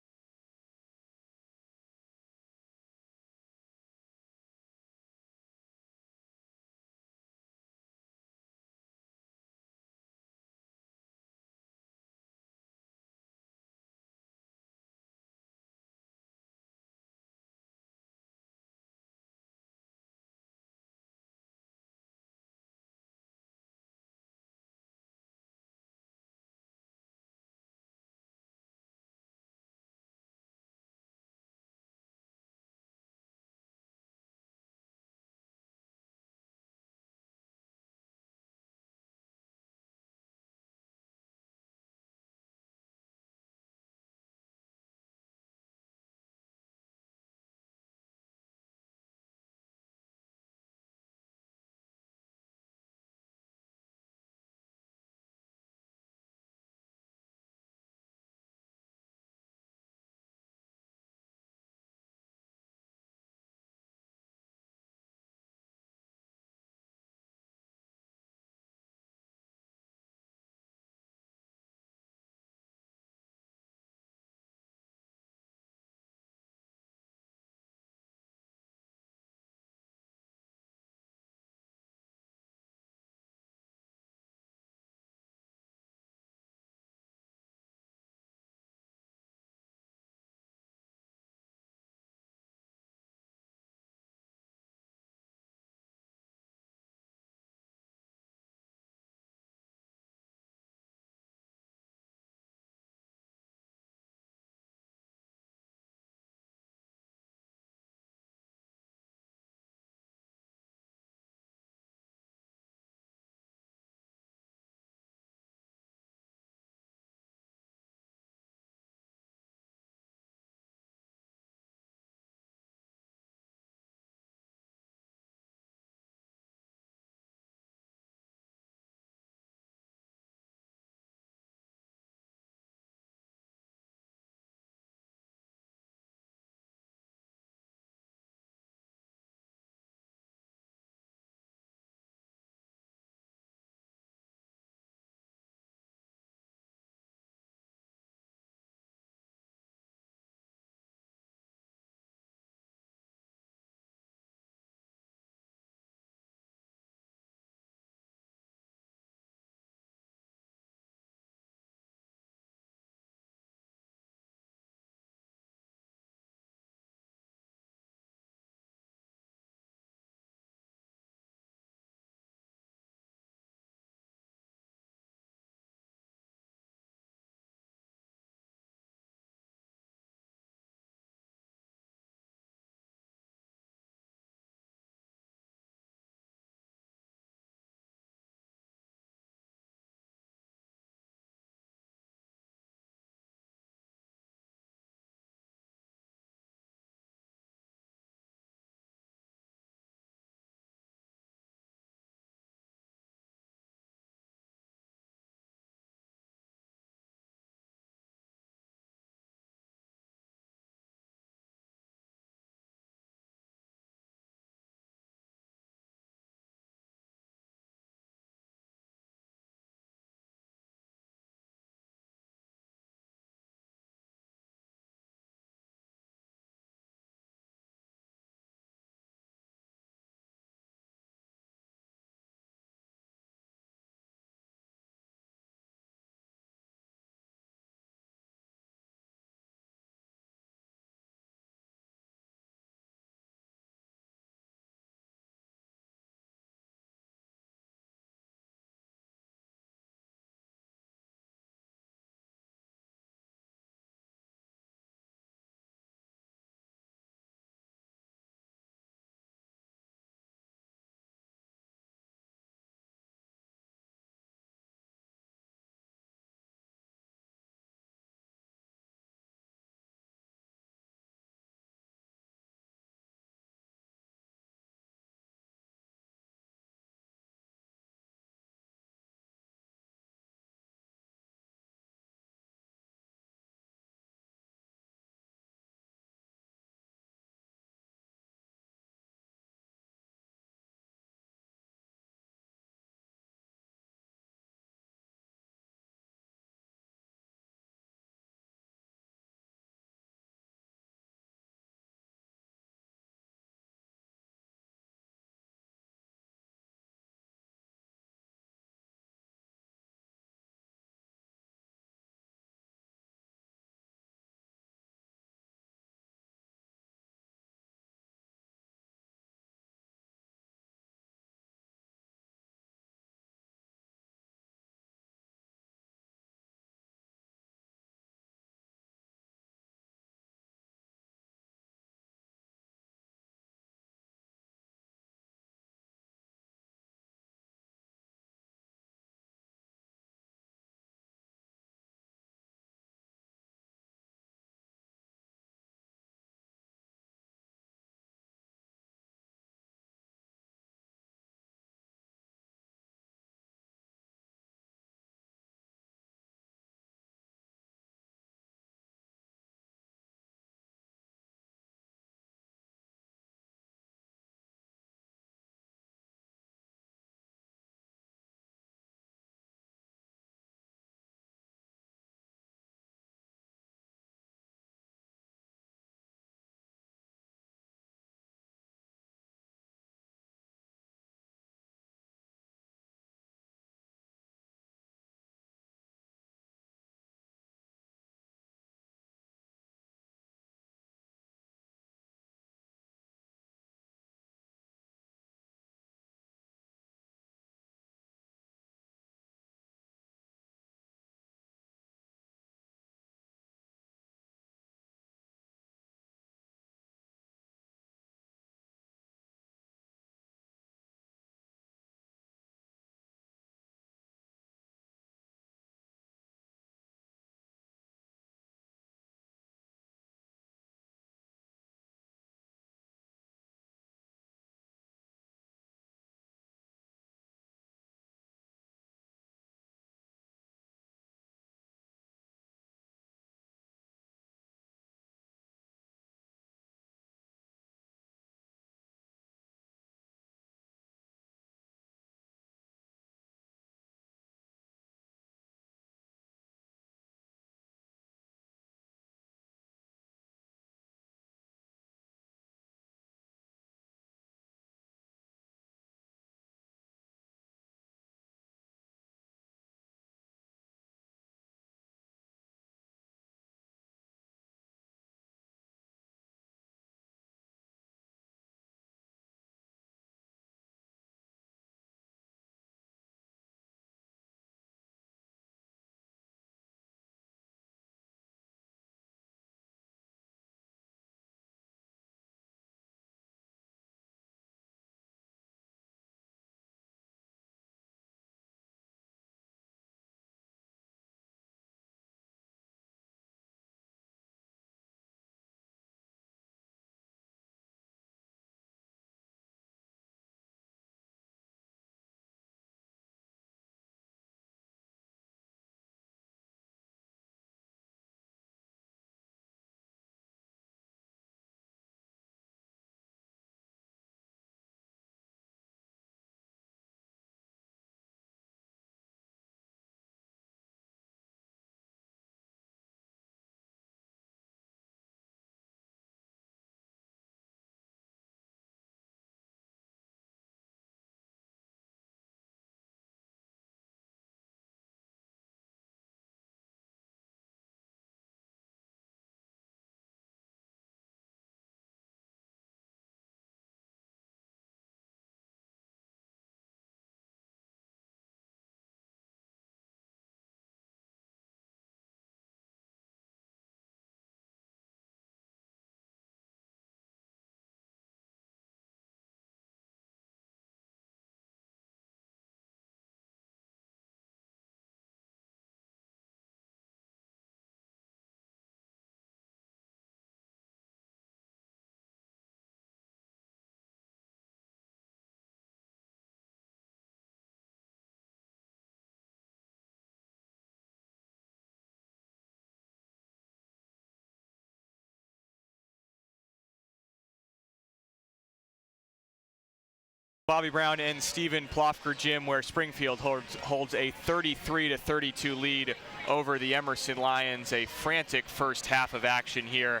Bobby Brown and Stephen Plofker Gym, where Springfield holds a 33-32 lead over the Emerson Lions. A frantic first half of action here.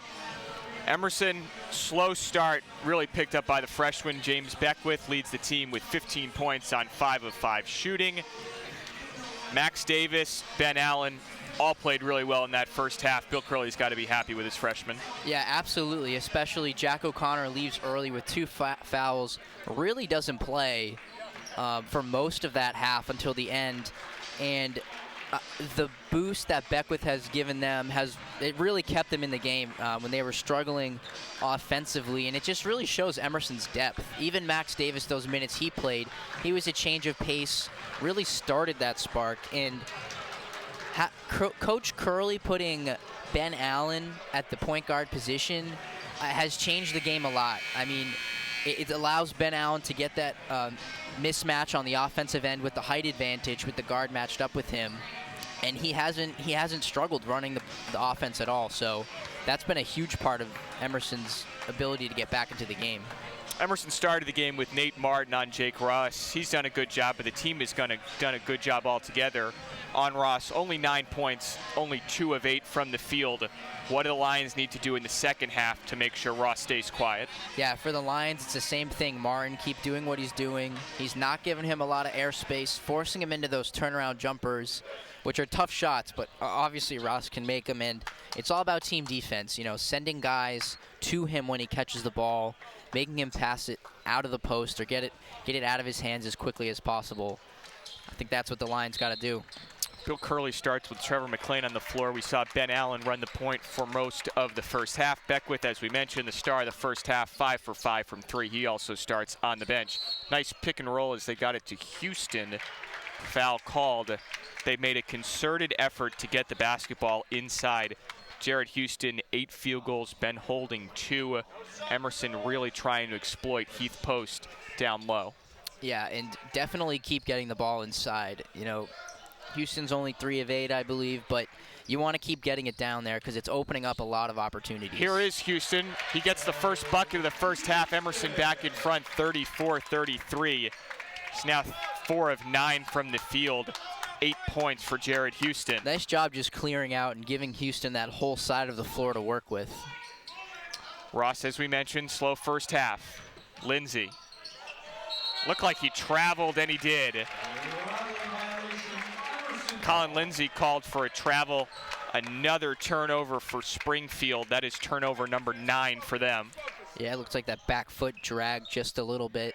Emerson, slow start, really picked up by the freshman. James Beckwith leads the team with 15 points on 5 of 5 shooting. Max Davis, Ben Allen, all played really well in that first half. Bill Curley's got to be happy with his freshmen. Yeah, absolutely, especially Jack O'Connor leaves early with 2 fouls, really doesn't play for most of that half until the end. And the boost that Beckwith has given them it really kept them in the game when they were struggling offensively, and it just really shows Emerson's depth. Even Max Davis, those minutes he played, he was a change of pace, really started that spark. And Coach Curley putting Ben Allen at the point guard position has changed the game a lot. I mean, it allows Ben Allen to get that mismatch on the offensive end with the height advantage with the guard matched up with him, and he hasn't struggled running the offense at all. So that's been a huge part of Emerson's ability to get back into the game. Emerson started the game with Nate Martin on Jake Ross. He's done a good job, but the team has done a good job altogether on Ross. Only 9 points, only 2 of 8 from the field. What do the Lions need to do in the second half to make sure Ross stays quiet? Yeah, for the Lions, it's the same thing. Martin, keep doing what he's doing. He's not giving him a lot of airspace, forcing him into those turnaround jumpers, which are tough shots, but obviously Ross can make them. And it's all about team defense, you know, sending guys to him when he catches the ball, making him pass it out of the post or get it out of his hands as quickly as possible. I think that's what the Lions got to do. Bill Curley starts with Trevor McLean on the floor. We saw Ben Allen run the point for most of the first half. Beckwith, as we mentioned, the star of the first half, 5 for 5 from 3. He also starts on the bench. Nice pick and roll as they got it to Houston. Foul called. They made a concerted effort to get the basketball inside. Jared Houston, 8 field goals, Ben Holding 2. Emerson really trying to exploit Heath Post down low. Yeah, and definitely keep getting the ball inside. You know, Houston's only 3 of 8, I believe, but you want to keep getting it down there because it's opening up a lot of opportunities. Here is Houston. He gets the first bucket of the first half. Emerson back in front, 34-33. He's now 4 of 9 from the field. 8 points for Jared Houston. Nice job just clearing out and giving Houston that whole side of the floor to work with. Ross, as we mentioned, slow first half. Lindsay. Looked like he traveled, and he did. Colin Lindsay called for a travel. Another turnover for Springfield. That is turnover number 9 for them. Yeah, it looks like that back foot dragged just a little bit.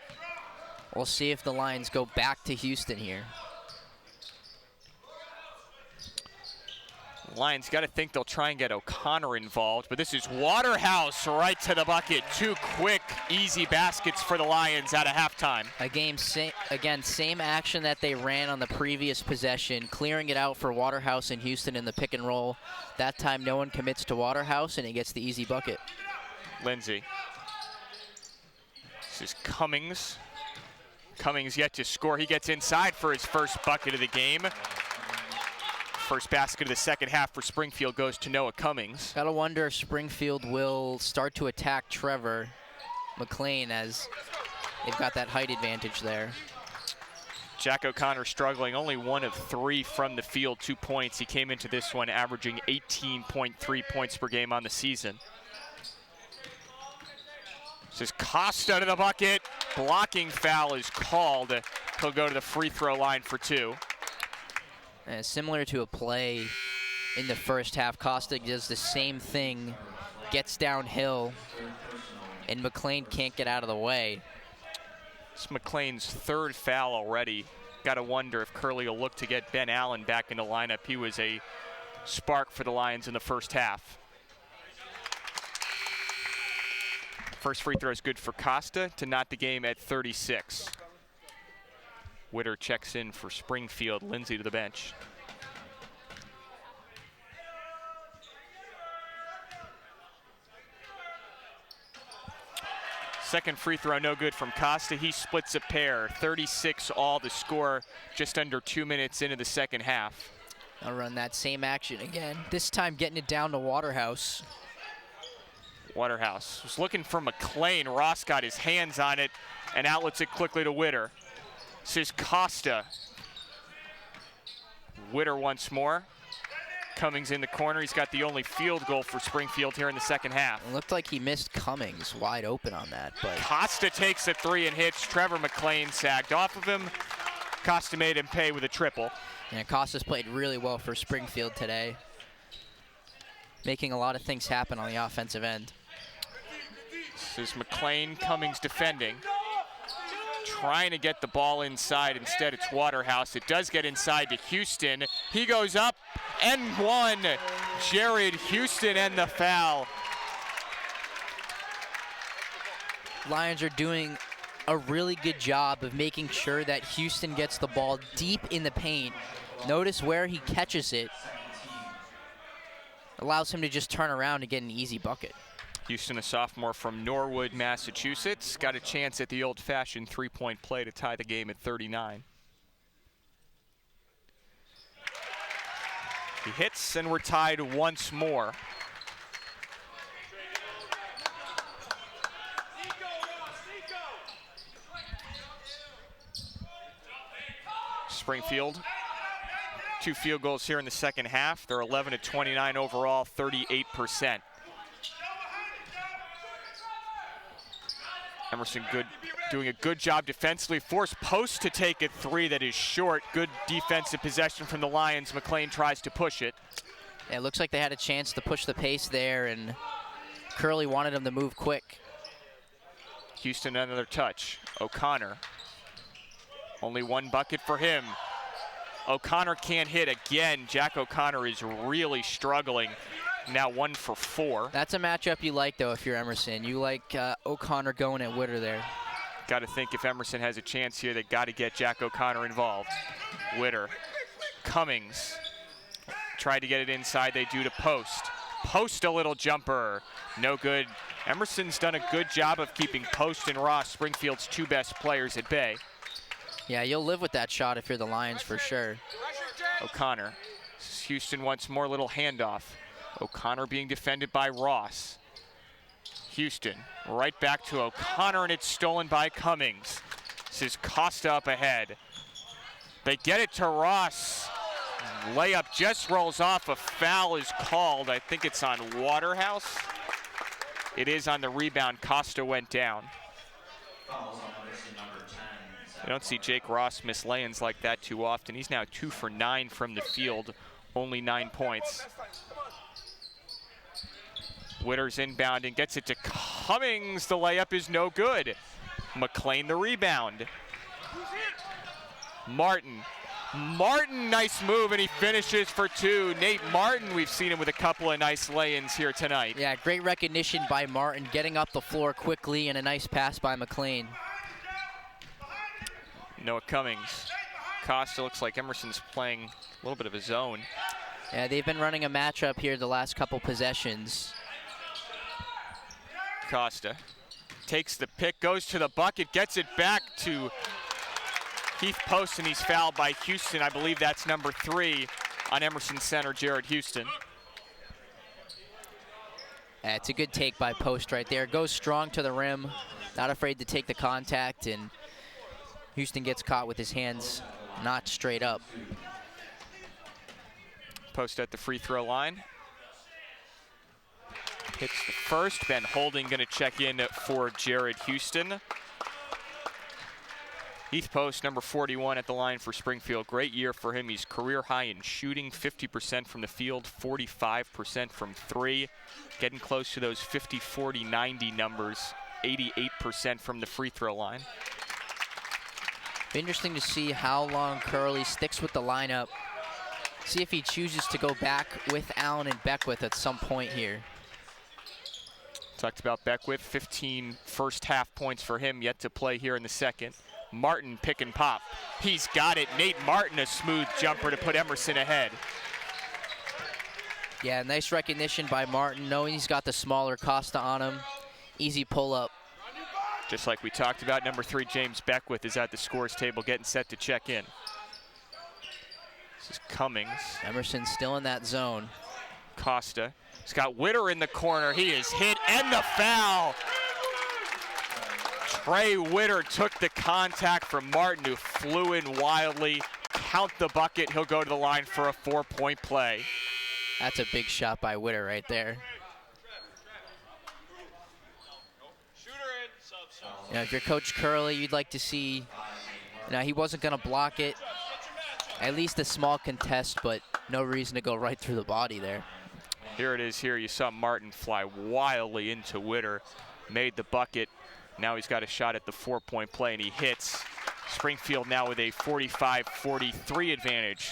We'll see if the Lions go back to Houston here. Lions got to think they'll try and get O'Connor involved, but this is Waterhouse right to the bucket. 2 quick, easy baskets for the Lions out of halftime. Again, same action that they ran on the previous possession, clearing it out for Waterhouse and Houston in the pick and roll. That time no one commits to Waterhouse, and he gets the easy bucket. Lindsay. This is Cummings. Cummings yet to score. He gets inside for his first bucket of the game. First basket of the second half for Springfield goes to Noah Cummings. Gotta wonder if Springfield will start to attack Trevor McLean as they've got that height advantage there. Jack O'Connor struggling, only 1 of 3 from the field, 2 points. He came into this one averaging 18.3 points per game on the season. This is Costa to the bucket. Blocking foul is called. He'll go to the free throw line for 2. Similar to a play in the first half, Costa does the same thing, gets downhill, and McLean can't get out of the way. It's McLean's 3rd foul already. Got to wonder if Curley will look to get Ben Allen back in the lineup. He was a spark for the Lions in the first half. First free throw is good for Costa to knot the game at 36. Witter checks in for Springfield. Lindsay to the bench. Second free throw no good from Costa. He splits a pair. 36 all the score just under 2 minutes into the second half. I'll run that same action again. This time getting it down to Waterhouse. Waterhouse was looking for McLean. Ross got his hands on it and outlets it quickly to Witter. This is Costa. Witter once more. Cummings in the corner. He's got the only field goal for Springfield here in the second half. It looked like he missed Cummings wide open on that, but Costa takes a three and hits. Trevor McLean sagged off of him. Costa made him pay with a triple. And Costa's played really well for Springfield today, making a lot of things happen on the offensive end. This is McLean. Cummings defending. Trying to get the ball inside. Instead, it's Waterhouse. It does get inside to Houston. He goes up and one. Jared Houston and the foul. Lions are doing a really good job of making sure that Houston gets the ball deep in the paint. Notice where he catches it. Allows him to just turn around and get an easy bucket. Houston, a sophomore from Norwood, Massachusetts, got a chance at the old-fashioned three-point play to tie the game at 39. He hits, and we're tied once more. Springfield, 2 field goals here in the second half. They're 11 to 29 overall, 38%. Emerson doing a good job defensively. Forced Post to take a three that is short. Good defensive possession from the Lions. McLean tries to push it. Yeah, it looks like they had a chance to push the pace there, and Curley wanted them to move quick. Houston another touch. O'Connor. Only one bucket for him. O'Connor can't hit again. Jack O'Connor is really struggling. Now 1 for 4. That's a matchup you like, though, if you're Emerson. You like O'Connor going at Witter there. Got to think if Emerson has a chance here, they got to get Jack O'Connor involved. Witter. Cummings. Tried to get it inside. They do to Post. Post a little jumper. No good. Emerson's done a good job of keeping Post and Ross, Springfield's 2 best players, at bay. Yeah, you'll live with that shot if you're the Lions for sure. O'Connor. Houston once more, little handoff. O'Connor being defended by Ross. Houston right back to O'Connor, and it's stolen by Cummings. This is Costa up ahead. They get it to Ross. Layup just rolls off. A foul is called. I think it's on Waterhouse. It is on the rebound. Costa went down. You don't see Jake Ross miss lay-ins like that too often. He's now 2 for 9 from the field, only 9 points. Witter's inbounding, gets it to Cummings. The layup is no good. McLean the rebound. Martin, nice move, and he finishes for 2. Nate Martin, we've seen him with a couple of nice lay-ins here tonight. Yeah, great recognition by Martin, getting up the floor quickly, and a nice pass by McLean. Noah Cummings. Costa looks like Emerson's playing a little bit of a zone. Yeah, they've been running a matchup here the last couple possessions. Costa takes the pick, goes to the bucket, gets it back to Heath Post, and he's fouled by Houston. I believe that's number 3 on Emerson center, Jared Houston. Yeah, it's a good take by Post right there. Goes strong to the rim, not afraid to take the contact, and Houston gets caught with his hands not straight up. Post at the free throw line. Hits the first. Ben Holding going to check in for Jared Houston. Heath Post, number 41 at the line for Springfield. Great year for him. He's career high in shooting, 50% from the field, 45% from 3. Getting close to those 50, 40, 90 numbers, 88% from the free throw line. Be interesting to see how long Curley sticks with the lineup. See if he chooses to go back with Allen and Beckwith at some point here. Talked about Beckwith, 15 first half points for him, yet to play here in the second. Martin pick and pop. He's got it. Nate Martin, a smooth jumper to put Emerson ahead. Yeah, nice recognition by Martin, knowing he's got the smaller Costa on him. Easy pull up. Just like we talked about, number 3, James Beckwith, is at the scores table getting set to check in. This is Cummings. Emerson still in that zone. Costa. He's got Witter in the corner. He is hit And the foul. Trey Witter took the contact from Martin, who flew in wildly. Count the bucket. He'll go to the line for a 4-point play. That's a big shot by Witter right there. You know, if you're Coach Curley, you'd like to see, he wasn't going to block it. At least a small contest, but no reason to go right through the body there. Here it is here. You saw Martin fly wildly into Witter, made the bucket. Now he's got a shot at the 4-point play, and he hits. Springfield now with a 45-43 advantage.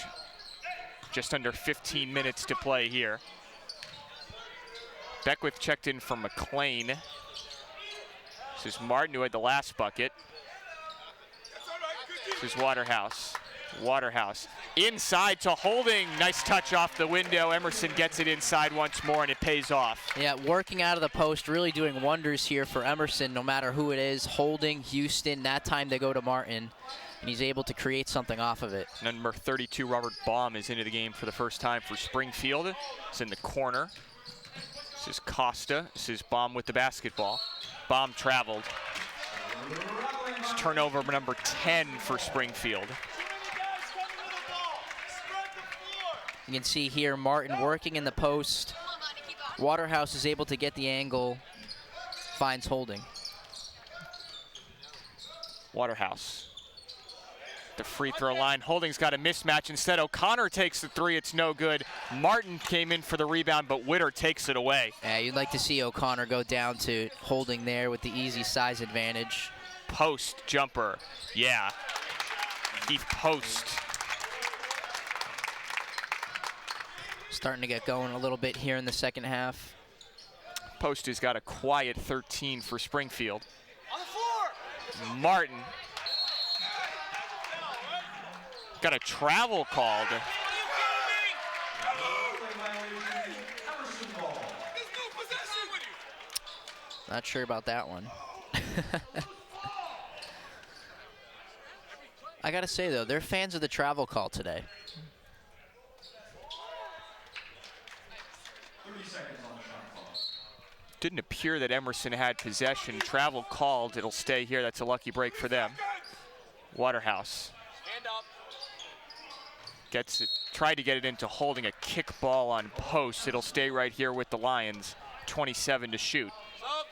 Just under 15 minutes to play here. Beckwith checked in for McLean. This is Martin, who had the last bucket. This is Waterhouse. Waterhouse inside to Holding. Nice touch off the window. Emerson gets it inside once more, and it pays off. Yeah, working out of the post, really doing wonders here for Emerson, no matter who it is. Holding, Houston, that time they go to Martin, and he's able to create something off of it. Number 32, Robert Baum, is into the game for the first time for Springfield. It's in the corner. This is Costa. This is Baum with the basketball. Baum traveled. It's turnover number 10 for Springfield. You can see here Martin working in the post. Waterhouse is able to get the angle, finds Holding. Waterhouse. The free throw line. Holding's got a mismatch. Instead, O'Connor takes the three. It's no good. Martin came in for the rebound, but Witter takes it away. Yeah, you'd like to see O'Connor go down to Holding there with the easy size advantage. Post jumper. Yeah. Heath Post. Starting to get going a little bit here in the second half. Post has got a quiet 13 for Springfield. On the floor. Martin. Got a travel called. Not sure about that one. I gotta say though, they're fans of the travel call today. 30 seconds on the shot clock. Didn't appear that Emerson had possession. Travel called. It'll stay here. That's a lucky break for them. Waterhouse. Stand up. Gets it, tried to get it into Holding, a kick ball on post. It'll stay right here with the Lions. 27 to shoot. Up.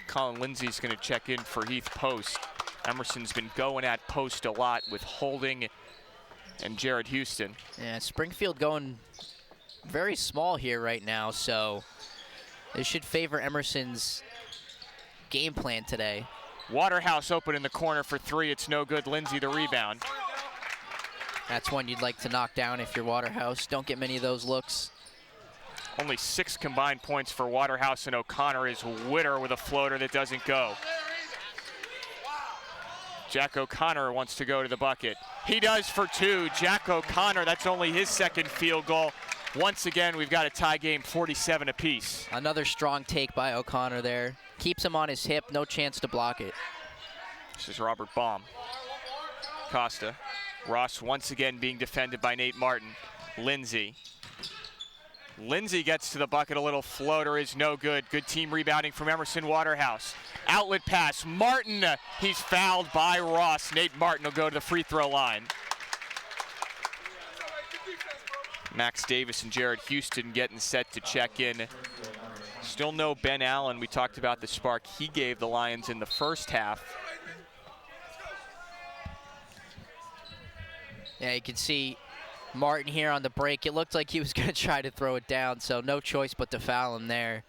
Colin Lindsay's going to check in for Heath Post. Emerson's been going at post a lot with Holding and Jared Houston. Yeah, Springfield going very small here right now, so this should favor Emerson's game plan today. Waterhouse open in the corner for three. It's no good. Lindsay the rebound. That's one you'd like to knock down if you're Waterhouse. Don't get many of those looks. Only 6 combined points for Waterhouse and O'Connor is Witter with a floater that doesn't go. Jack O'Connor wants to go to the bucket. He does for 2. Jack O'Connor, that's only his second field goal. Once again, we've got a tie game, 47 apiece. Another strong take by O'Connor there. Keeps him on his hip, no chance to block it. This is Robert Baum. Costa. Ross once again being defended by Nate Martin. Lindsay. Lindsay gets to the bucket, a little floater is no good. Good team rebounding from Emerson Waterhouse. Outlet pass, Martin, he's fouled by Ross. Nate Martin will go to the free throw line. Max Davis and Jared Houston getting set to check in. Still no Ben Allen. We talked about the spark he gave the Lions in the first half. Yeah, you can see Martin here on the break. It looked like he was going to try to throw it down, so no choice but to foul him there.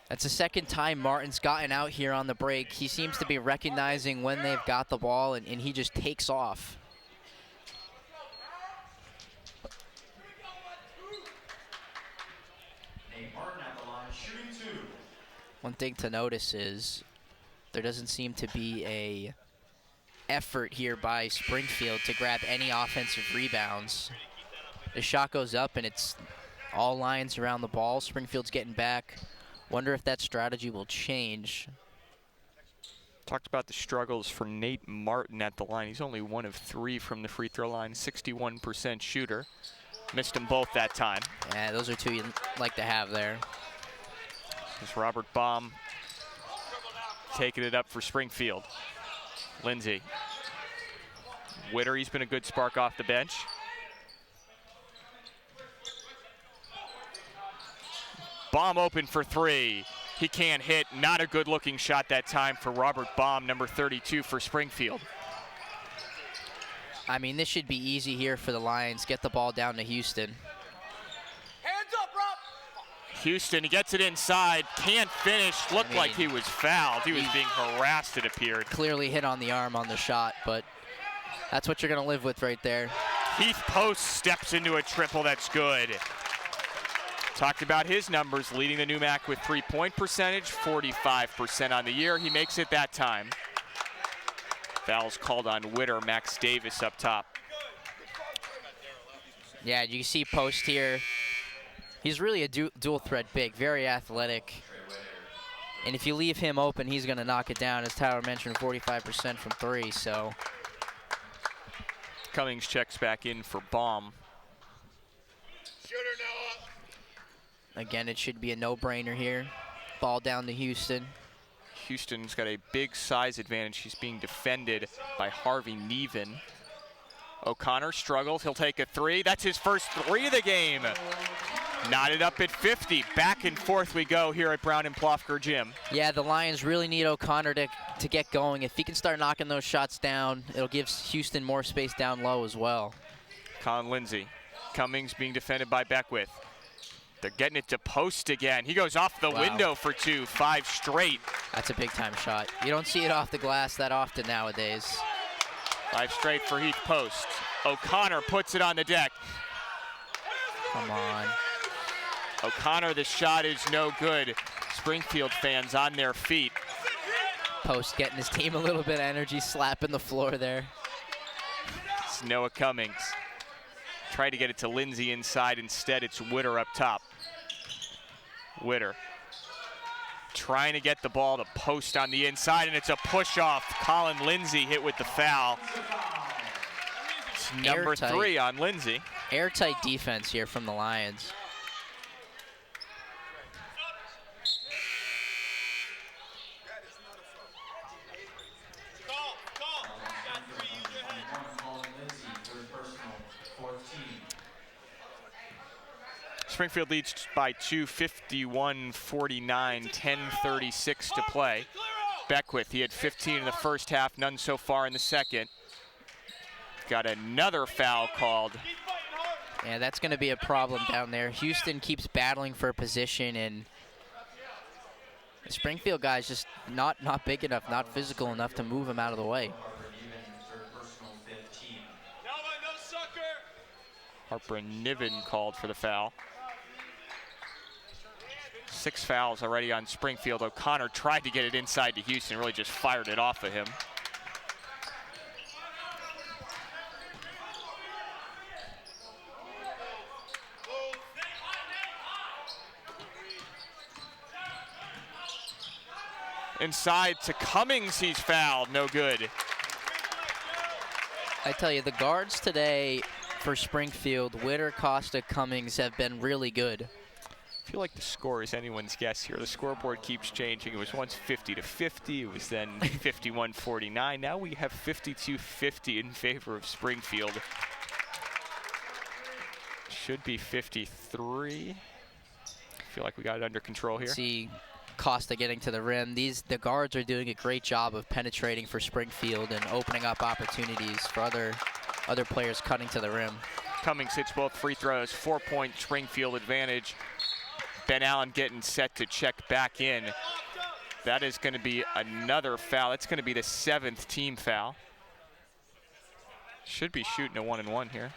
That's the second time Martin's gotten out here on the break. He seems to be recognizing when they've got the ball, and he just takes off. Nate Martin at the line, shooting 2. One thing to notice is there doesn't seem to be a effort here by Springfield to grab any offensive rebounds. The shot goes up, and it's all Lions around the ball. Springfield's getting back. Wonder if that strategy will change. Talked about the struggles for Nate Martin at the line. He's only 1 of 3 from the free throw line, 61% shooter. Missed them both that time. Yeah, those are two you'd like to have there. This is Robert Baum taking it up for Springfield. Lindsay. Witter, he's been a good spark off the bench. Baum open for 3. He can't hit. Not a good looking shot that time for Robert Baum, number 32 for Springfield. I mean, this should be easy here for the Lions. Get the ball down to Houston. Hands up, Rob. Houston, he gets it inside, can't finish. Looked like he was fouled. He was being harassed, it appeared. Clearly hit on the arm on the shot, but that's what you're going to live with right there. Heath Post steps into a triple. That's good. Talked about his numbers, leading the NUMAC with 3-point percentage, 45% on the year. He makes it that time. Foul's called on Witter. Max Davis up top. Yeah, you see Post here. He's really a dual threat big, very athletic. And if you leave him open, he's going to knock it down. As Tyler mentioned, 45% from 3, so. Cummings checks back in for Baum. Again, it should be a no-brainer here. Ball down to Houston. Houston's got a big size advantage. He's being defended by Harvey Neven. O'Connor struggles. He'll take a 3. That's his first 3 of the game. Knotted up at 50. Back and forth we go here at Brown and Plofker Gym. Yeah, the Lions really need O'Connor to get going. If he can start knocking those shots down, it'll give Houston more space down low as well. Colin Lindsay. Cummings being defended by Beckwith. They're getting it to Post again. He goes off the window for 2, 5 straight. That's a big-time shot. You don't see it off the glass that often nowadays. 5 straight for Heath Post. O'Connor puts it on the deck. Come on. O'Connor, the shot is no good. Springfield fans on their feet. Post getting his team a little bit of energy, slapping the floor there. It's Noah Cummings. Tried to get it to Lindsay inside. Instead, it's Witter up top. Witter trying to get the ball to Post on the inside, and it's a push-off. Colin Lindsay hit with the foul. It's number 3 on Lindsay. Airtight defense here from the Lions. Springfield leads by 2, 51-49, 10:36 to play. Beckwith, he had 15 in the first half, none so far in the second. Got another foul called. Yeah, that's going to be a problem down there. Houston keeps battling for a position, and the Springfield guys just not big enough, not physical enough to move him out of the way. Harper Niven called for the foul. 6 fouls already on Springfield. O'Connor tried to get it inside to Houston, really just fired it off of him. Inside to Cummings, he's fouled, no good. I tell you, the guards today for Springfield, Witter, Costa, Cummings, have been really good. I feel like the score is anyone's guess here. The scoreboard keeps changing. It was once 50-50. It was then 51-49. Now we have 52-50 in favor of Springfield. Should be 53. I feel like we got it under control here. See Costa getting to the rim. The guards are doing a great job of penetrating for Springfield and opening up opportunities for other players cutting to the rim. Cummings hits both free throws. 4-point Springfield advantage. Ben Allen getting set to check back in. That is going to be another foul. It's going to be the 7th team foul. Should be shooting a 1-and-1 here.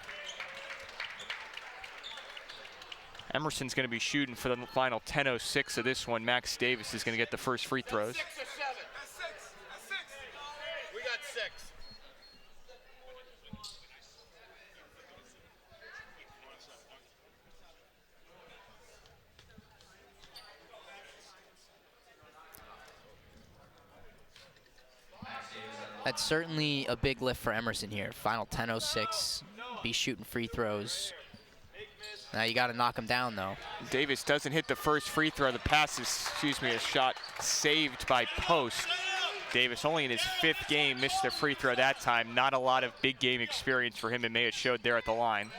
Emerson's going to be shooting for the final 10:06 of this one. Max Davis is going to get the first free throws. 6 or 7. That's 6. We got 6. That's certainly a big lift for Emerson here. Final 10:06, be shooting free throws. Now you got to knock him down, though. Davis doesn't hit the first free throw. The pass is, a shot saved by Post. Davis only in his 5th game missed the free throw that time. Not a lot of big game experience for him, and may have showed there at the line.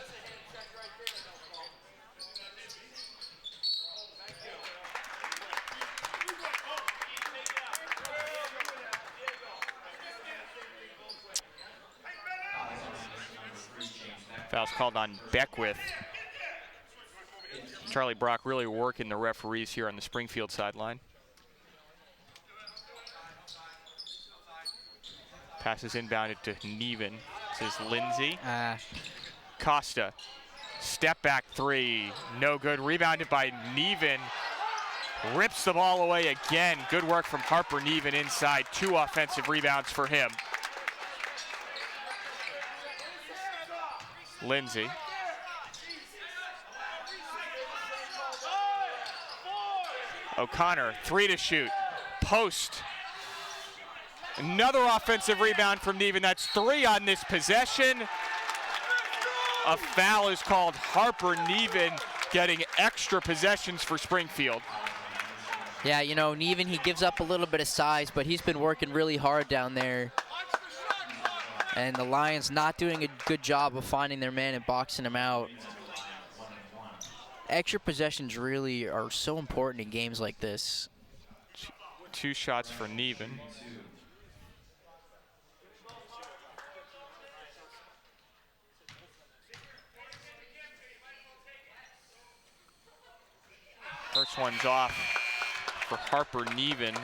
Foul's called on Beckwith. Charlie Brock really working the referees here on the Springfield sideline. Passes inbounded to Neven. This is Lindsay. Costa. Step back 3. No good. Rebounded by Neven. Rips the ball away again. Good work from Harper Neven inside. 2 offensive rebounds for him. Lindsay. O'Connor, 3 to shoot. Post. Another offensive rebound from Neven. That's 3 on this possession. A foul is called. Harper Neven getting extra possessions for Springfield. Yeah, you know, Neven, he gives up a little bit of size, but he's been working really hard down there. And the Lions not doing a good job of finding their man and boxing him out. Extra possessions really are so important in games like this. 2 shots for Neven. First one's off for Harper Neven.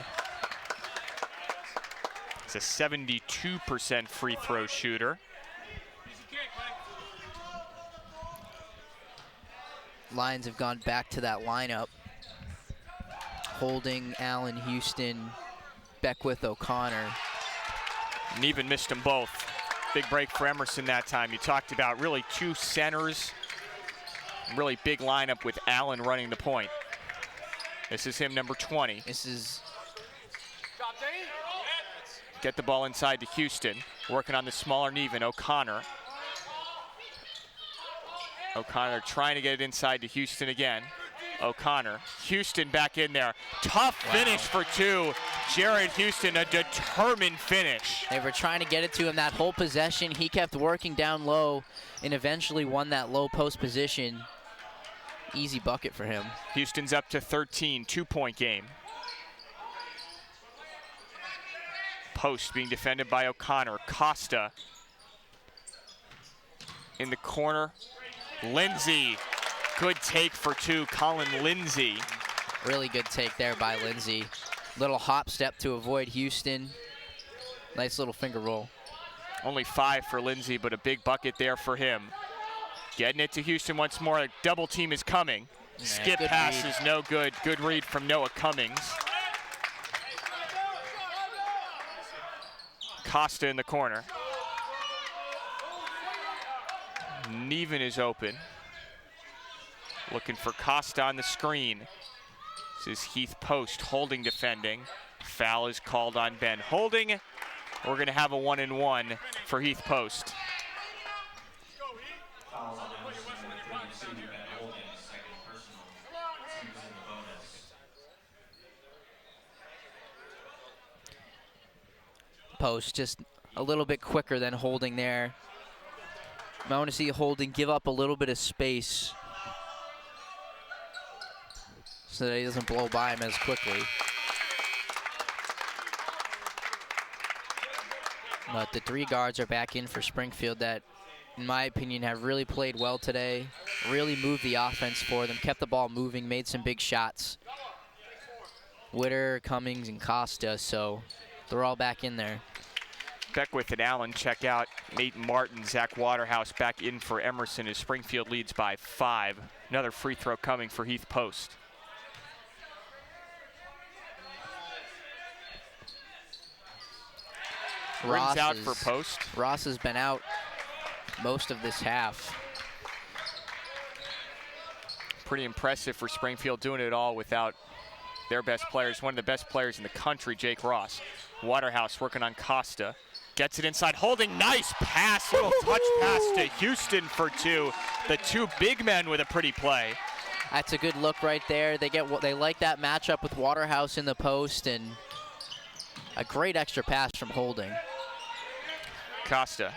He's a 72% free throw shooter. Lions have gone back to that lineup. Holding, Allen, Houston, Beckwith, O'Connor. Neven missed them both. Big break for Emerson that time. You talked about really 2 centers. Really big lineup with Allen running the point. This is him, number 20. This is... Get the ball inside to Houston. Working on the smaller Neven, O'Connor. O'Connor trying to get it inside to Houston again. O'Connor. Houston back in there. Tough finish for 2. Jared Houston, a determined finish. They were trying to get it to him that whole possession. He kept working down low and eventually won that low post position. Easy bucket for him. Houston's up to 13, 2-point game. Post being defended by O'Connor. Costa in the corner. Lindsay, good take for 2, Colin Lindsay. Really good take there by Lindsay. Little hop step to avoid Houston. Nice little finger roll. Only 5 for Lindsay, but a big bucket there for him. Getting it to Houston once more. A double team is coming. Yeah, skip pass is no good. Good read from Noah Cummings. Costa in the corner. Neven is open. Looking for Costa on the screen. This is Heath Post holding, defending. Foul is called on Ben Holding. We're going to have a 1-and-1 for Heath Post. Post just a little bit quicker than Holding there. I want to see Holding give up a little bit of space so that he doesn't blow by him as quickly. But the 3 guards are back in for Springfield that, in my opinion, have really played well today. Really moved the offense for them, kept the ball moving, made some big shots. Witter, Cummings, and Costa, so they're all back in there. Beckwith and Allen check out. Nate Martin, Zach Waterhouse back in for Emerson as Springfield leads by 5. Another free throw coming for Heath Post. Rings out for Post. Ross has been out most of this half. Pretty impressive for Springfield, doing it all without their best players, one of the best players in the country, Jake Ross. Waterhouse working on Costa. Gets it inside, Holding, nice pass, little touch pass to Houston for two. The two big men with a pretty play. That's a good look right there. They like that matchup with Waterhouse in the post, and a great extra pass from Holding. Costa,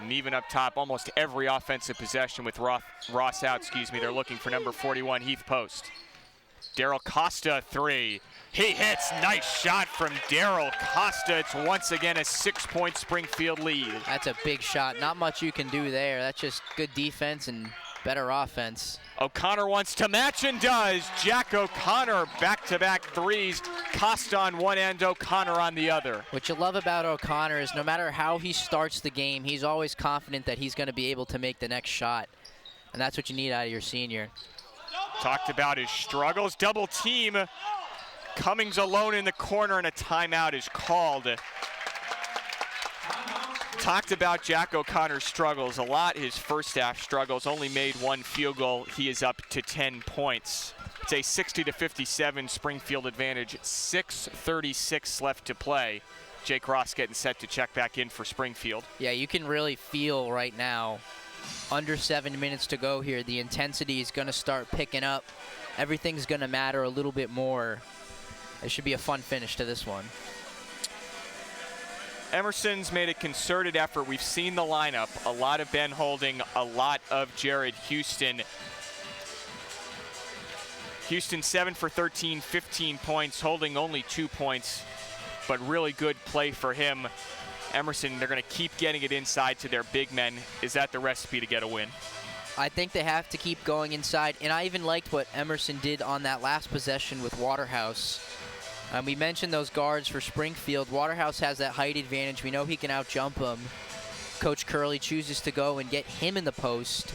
and even up top, almost every offensive possession with Ross out, they're looking for number 41, Heath Post. Daryl Costa, three. He hits, nice shot from Daryl Costa. It's once again a 6-point Springfield lead. That's a big shot. Not much you can do there. That's just good defense and better offense. O'Connor wants to match and does. Jack O'Connor back-to-back threes. Costa on one end, O'Connor on the other. What you love about O'Connor is no matter how he starts the game, he's always confident that he's going to be able to make the next shot. And that's what you need out of your senior. Talked about his struggles. Double team. Cummings alone in the corner, and a timeout is called. Talked about Jack O'Connor's struggles a lot. His first half struggles, only made one field goal. He is up to 10 points. It's a 60-57 Springfield advantage. 6:36 left to play. Jake Ross getting set to check back in for Springfield. Yeah, you can really feel right now, under 7 minutes to go here, the intensity is going to start picking up. Everything's going to matter a little bit more. It should be a fun finish to this one. Emerson's made a concerted effort. We've seen the lineup. A lot of Ben Holding, a lot of Jared Houston. Houston 7 for 13, 15 points. Holding only 2 points, but really good play for him. Emerson, they're going to keep getting it inside to their big men. Is that the recipe to get a win? I think they have to keep going inside, and I even liked what Emerson did on that last possession with Waterhouse. We mentioned those guards for Springfield. Waterhouse has that height advantage. We know he can out-jump him. Coach Curley chooses to go and get him in the post,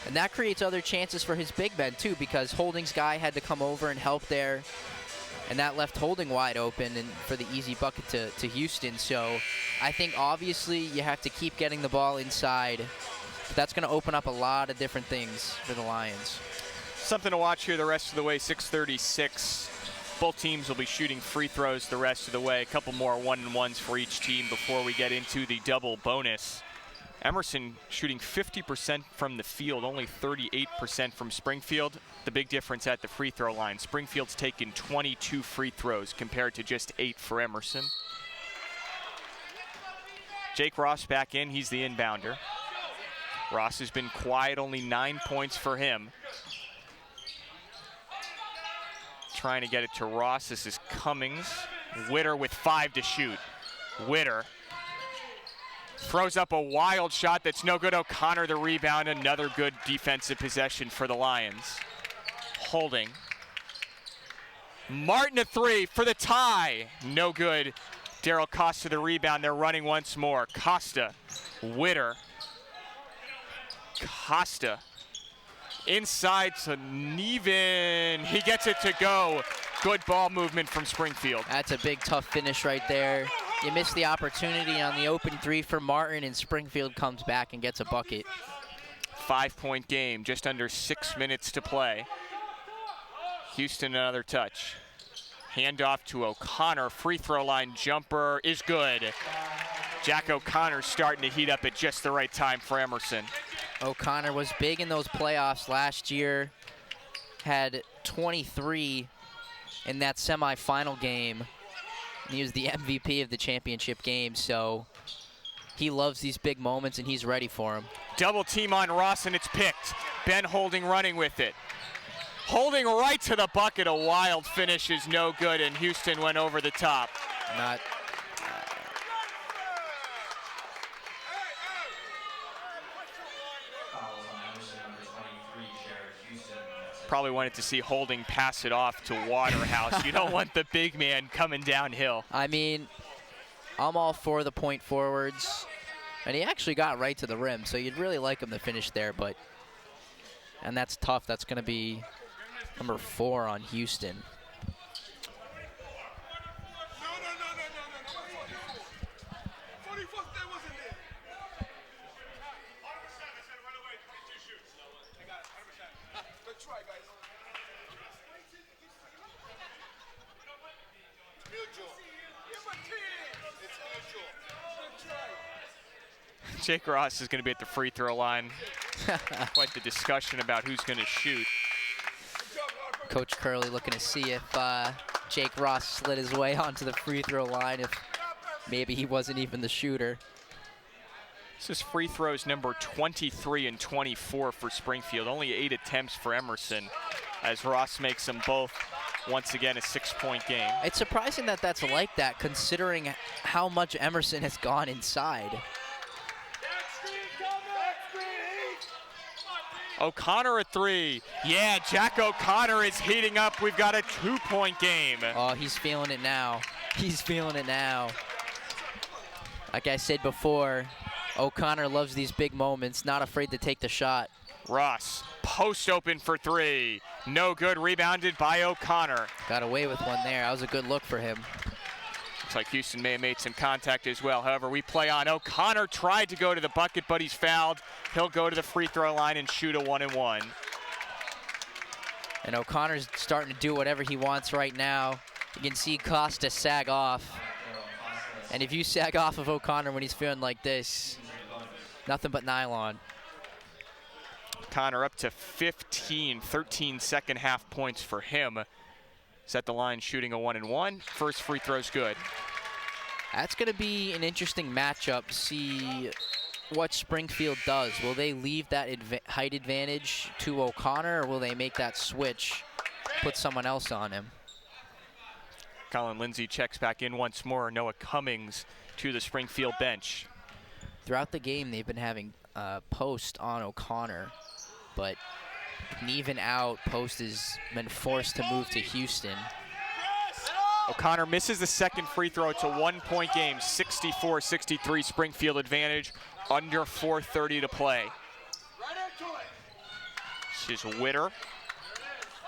and that creates other chances for his big men too, because Holding's guy had to come over and help there, and that left Holding wide open and for the easy bucket to Houston. So I think obviously you have to keep getting the ball inside, but that's going to open up a lot of different things for the Lions. Something to watch here the rest of the way. 6:36. Both teams will be shooting free throws the rest of the way. A couple more 1-and-1s for each team before we get into the double bonus. Emerson shooting 50% from the field, only 38% from Springfield. The big difference at the free throw line. Springfield's taken 22 free throws compared to just 8 for Emerson. Jake Ross back in, he's the inbounder. Ross has been quiet, only 9 points for him. Trying to get it to Ross. This is Cummings. Witter with 5 to shoot. Witter throws up a wild shot that's no good. O'Connor the rebound. Another good defensive possession for the Lions. Holding. Martin a 3 for the tie. No good. Daryl Costa the rebound. They're running once more. Costa. Witter. Costa. Inside to Neven. He gets it to go. Good ball movement from Springfield. That's a big, tough finish right there. You missed the opportunity on the open 3 for Martin, and Springfield comes back and gets a bucket. 5-point game, just under 6 minutes to play. Houston another touch. Handoff to O'Connor. Free throw line jumper is good. Jack O'Connor starting to heat up at just the right time for Emerson. O'Connor was big in those playoffs last year. Had 23 in that semifinal game. And he was the MVP of the championship game, so he loves these big moments and he's ready for them. Double team on Ross and it's picked. Ben Holding running with it. Holding right to the bucket. A wild finish is no good, and Houston went over the top. Not. Probably wanted to see Holding pass it off to Waterhouse. You don't want the big man coming downhill. I mean, I'm all for the point forwards, and he actually got right to the rim, so you'd really like him to finish there, and that's tough. That's going to be number 4 on Houston. Jake Ross is going to be at the free throw line. Quite the discussion about who's going to shoot. Coach Curley looking to see if Jake Ross slid his way onto the free throw line, if maybe he wasn't even the shooter. This is free throws number 23 and 24 for Springfield. Only 8 attempts for Emerson, as Ross makes them both. Once again, a 6-point game. It's surprising that that's like that, considering how much Emerson has gone inside. O'Connor a 3. Yeah, Jack O'Connor is heating up. We've got a 2-point game. Oh, he's feeling it now. He's feeling it now. Like I said before, O'Connor loves these big moments, not afraid to take the shot. Ross, post open for 3. No good, rebounded by O'Connor. Got away with one there. That was a good look for him. Looks like Houston may have made some contact as well. However, we play on. O'Connor tried to go to the bucket, but he's fouled. He'll go to the free throw line and shoot a 1-and-1. And O'Connor's starting to do whatever he wants right now. You can see Costa sag off. And if you sag off of O'Connor when he's feeling like this, nothing but nylon. O'Connor up to 13 second half points for him. Set the line shooting a 1-and-1. First free throw's good. That's going to be an interesting matchup. See what Springfield does. Will they leave that height advantage to O'Connor, or will they make that switch, put someone else on him? Colin Lindsay checks back in once more. Noah Cummings to the Springfield bench. Throughout the game, they've been having post on O'Connor, but even out, Post has been forced to move to Houston. O'Connor misses the second free throw. It's a 1-point game, 64-63 Springfield advantage, under 4:30 to play. This is Witter.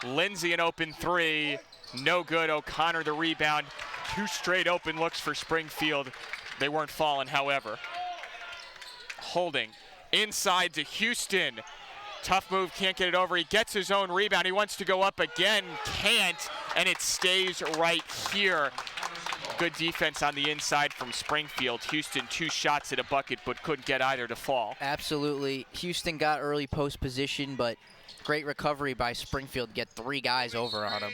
Lindsay an open 3, no good. O'Connor the rebound. 2 straight open looks for Springfield. They weren't falling, however. Holding inside to Houston. Tough move, can't get it over. He gets his own rebound. He wants to go up again, can't, and it stays right here. Good defense on the inside from Springfield. Houston 2 shots at a bucket, but couldn't get either to fall. Absolutely. Houston got early post position, but great recovery by Springfield to get 3 guys over on him.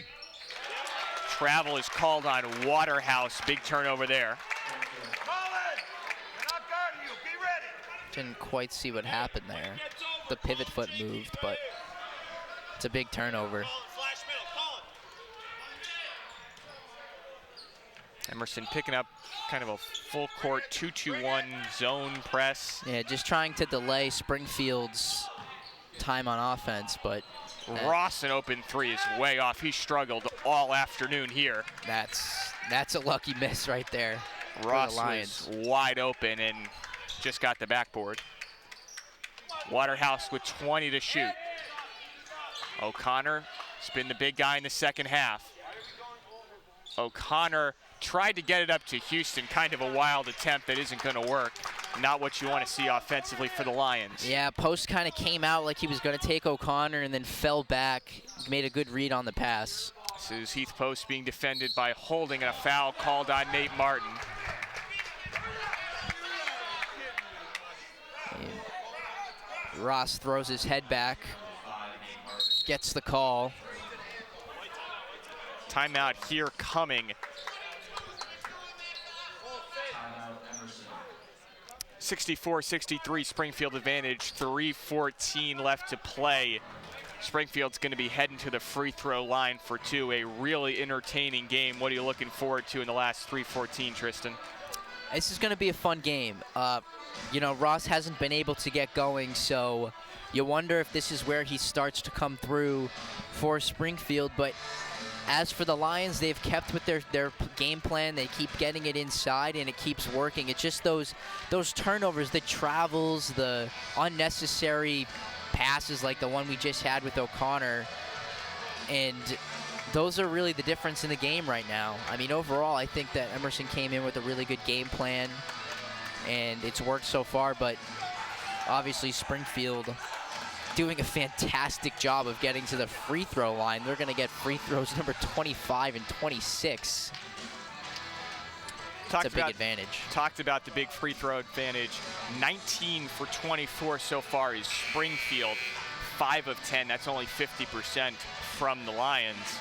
Travel is called on Waterhouse. Big turnover there. Didn't quite see what happened there. The pivot foot moved, but it's a big turnover. Emerson picking up kind of a full court 2-2-1 zone press. Yeah, just trying to delay Springfield's time on offense, but Ross an open 3 is way off. He struggled all afternoon here. that's a lucky miss right there. Ross was wide open and just got the backboard. Waterhouse with 20 to shoot. O'Connor has been the big guy in the second half. O'Connor tried to get it up to Houston, kind of a wild attempt that isn't going to work. Not what you want to see offensively for the Lions. Yeah, Post kind of came out like he was going to take O'Connor and then fell back, made a good read on the pass. This is Heath Post being defended by Holding, and a foul called on Nate Martin. Ross throws his head back, gets the call. Timeout here coming. 64-63 Springfield advantage, 3:14 left to play. Springfield's going to be heading to the free throw line for 2. A really entertaining game. What are you looking forward to in the last 3:14, Tristan? This is going to be a fun game. You know, Ross hasn't been able to get going, so you wonder if this is where he starts to come through for Springfield. But as for the Lions, they've kept with their game plan. They keep getting it inside, and it keeps working. It's just those turnovers, the travels, the unnecessary passes like the one we just had with O'Connor, and those are really the difference in the game right now. I mean, overall, I think that Emerson came in with a really good game plan, and it's worked so far, but obviously Springfield doing a fantastic job of getting to the free throw line. They're going to get free throws number 25 and 26. It's a big advantage. Talked about the big free throw advantage. 19 for 24 so far is Springfield. 5 of 10, that's only 50% from the Lions.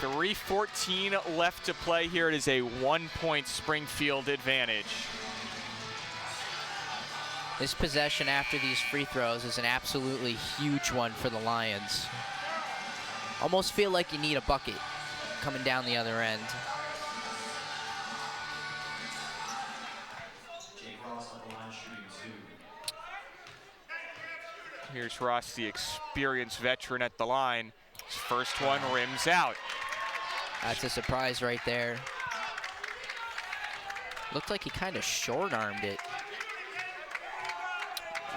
3:14 left to play here. It is a 1-point Springfield advantage. This possession after these free throws is an absolutely huge one for the Lions. Almost feel like you need a bucket coming down the other end. Here's Ross, the experienced veteran at the line. His first one rims out. That's a surprise right there. Looked like he kind of short-armed it.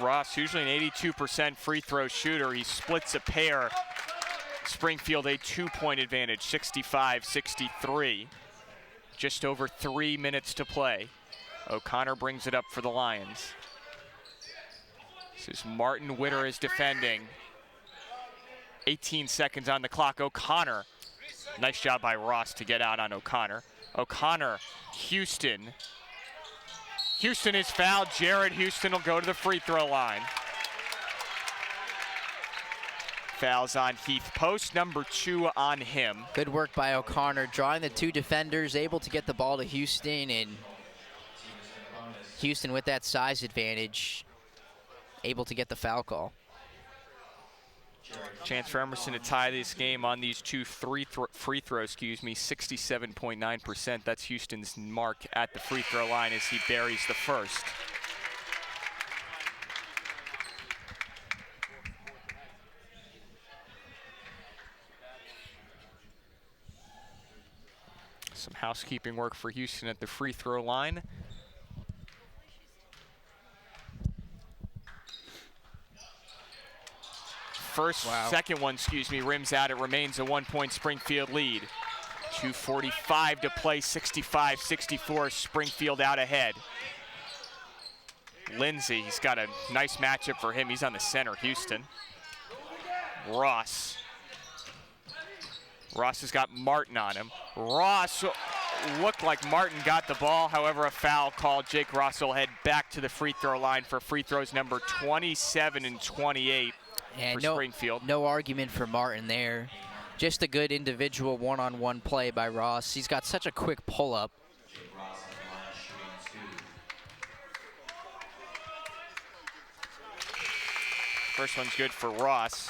Ross, usually an 82% free throw shooter. He splits a pair. Springfield a 2-point advantage, 65-63. Just over 3 minutes to play. O'Connor brings it up for the Lions. This is Martin Witter is defending. 18 seconds on the clock. O'Connor. Nice job by Ross to get out on O'Connor. O'Connor, Houston. Houston is fouled. Jared Houston will go to the free throw line. Fouls on Heath Post, number 2 on him. Good work by O'Connor, drawing the 2 defenders, able to get the ball to Houston, and Houston with that size advantage, able to get the foul call. Chance for Emerson to tie this game on these 2 free throws, 67.9%. That's Houston's mark at the free throw line as he buries the first. Some housekeeping work for Houston at the free throw line. Second one, rims out. It remains a 1-point Springfield lead. 2:45 to play, 65-64, Springfield out ahead. Lindsay, he's got a nice matchup for him. He's on the center, Houston. Ross has got Martin on him. Ross looked like Martin got the ball. However, a foul called. Jake Ross will head back to the free throw line for free throws number 27 and 28. And for Springfield. No argument for Martin there. Just a good individual one-on-one play by Ross. He's got such a quick pull-up. First one's good for Ross.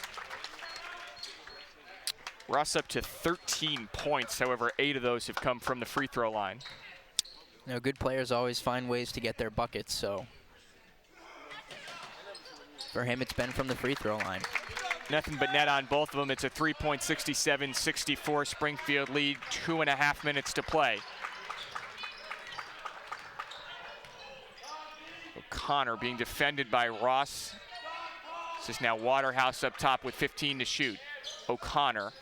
Ross up to 13 points. However, 8 of those have come from the free throw line. Good players always find ways to get their buckets, so for him, it's been from the free throw line. Nothing but net on both of them. It's a 3-point 67-64 Springfield lead, 2.5 minutes to play. O'Connor being defended by Ross. This is now Waterhouse up top with 15 to shoot. O'Connor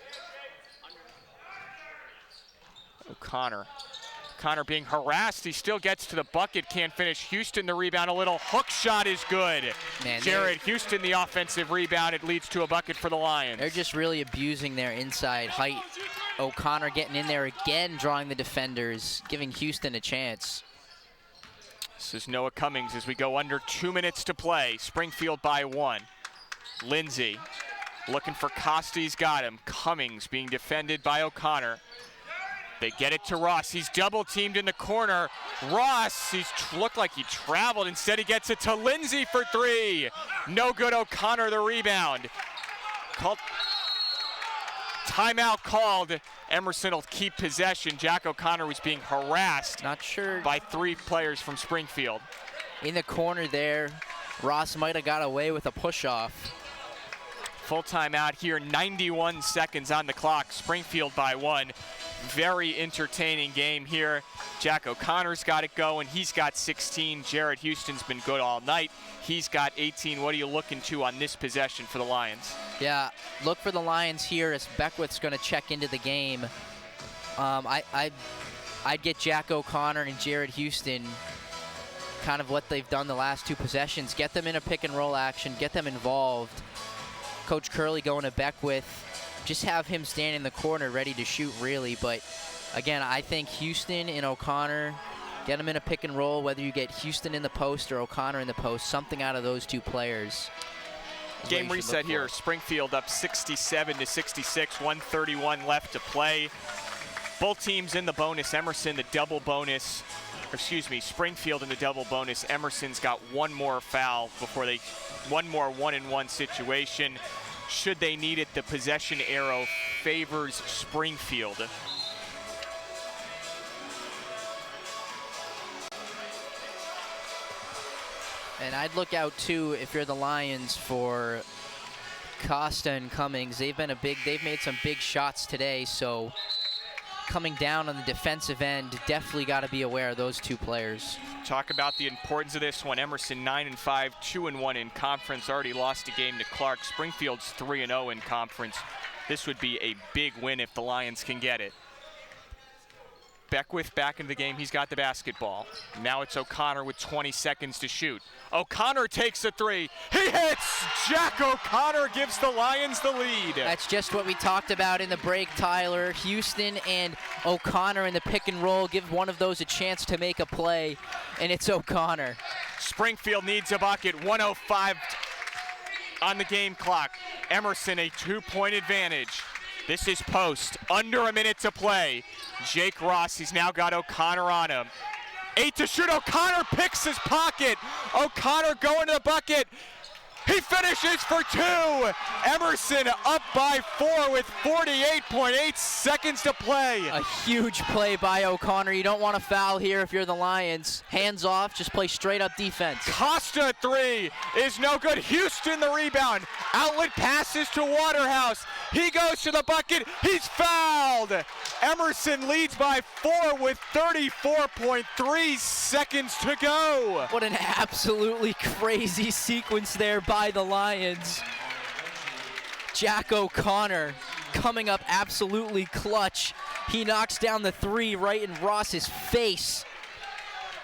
being harassed. He still gets to the bucket, can't finish. Houston the rebound, a little hook shot is good. Jared Houston the offensive rebound. It leads to a bucket for the Lions. They're just really abusing their inside height. O'Connor getting in there again, drawing the defenders, giving Houston a chance. This is Noah Cummings as we go under 2 minutes to play. Springfield by 1. Lindsay looking for Costa, he's got him. Cummings being defended by O'Connor. They get it to Ross. He's double teamed in the corner. Ross, he's looked like he traveled. Instead, he gets it to Lindsay for 3. No good. O'Connor the rebound. Timeout called. Emerson will keep possession. Jack O'Connor was being harassed. Not sure. By 3 players from Springfield. In the corner there, Ross might have got away with a push-off. Full timeout here. 91 seconds on the clock. Springfield by 1. Very entertaining game here. Jack O'Connor's got it going. He's got 16. Jared Houston's been good all night. He's got 18. What are you looking to on this possession for the Lions? Yeah, look for the Lions here as Beckwith's going to check into the game. I'd get Jack O'Connor and Jared Houston, kind of what they've done the last 2 possessions. Get them in a pick and roll action. Get them involved. Coach Curley going to Beckwith. Just have him stand in the corner ready to shoot, really, but Again, I think Houston and O'Connor, get them in a pick and roll, whether you get Houston in the post or O'Connor in the post, something out of those two players. Game reset here. Springfield up 67-66, 1:31 left to play. Both teams in the bonus. Emerson the double bonus. Excuse me, Springfield in the double bonus. Emerson's got one more foul before one more 1-and-1 situation. Should they need it, the possession arrow favors Springfield. And I'd look out too, if you're the Lions, for Costa and Cummings. They've made some big shots today, so coming down on the defensive end, definitely got to be aware of those two players. Talk about the importance of this one. Emerson 9-5, 2-1 in conference. Already lost a game to Clark. Springfield's 3-0 in conference. This would be a big win if the Lions can get it. Beckwith back into the game. He's got the basketball. Now it's O'Connor with 20 seconds to shoot. O'Connor takes a three. He hits! Jack O'Connor gives the Lions the lead. That's just what we talked about in the break, Tyler. Houston and O'Connor in the pick and roll. Give one of those a chance to make a play, and it's O'Connor. Springfield needs a bucket. 1:05 on the game clock. Emerson a 2-point advantage. This is post. Under a minute to play. Jake Ross, he's now got O'Connor on him. 8 to shoot. O'Connor picks his pocket. O'Connor going to the bucket. He finishes for 2. Emerson up by 4 with 48.8 seconds to play. A huge play by O'Connor. You don't want to foul here if you're the Lions. Hands off, just play straight up defense. Costa 3 is no good. Houston the rebound. Outlet passes to Waterhouse. He goes to the bucket. He's fouled. Emerson leads by 4 with 34.3 seconds to go. What an absolutely crazy sequence there by the Lions. Jack O'Connor coming up absolutely clutch. He knocks down the 3 right in Ross's face,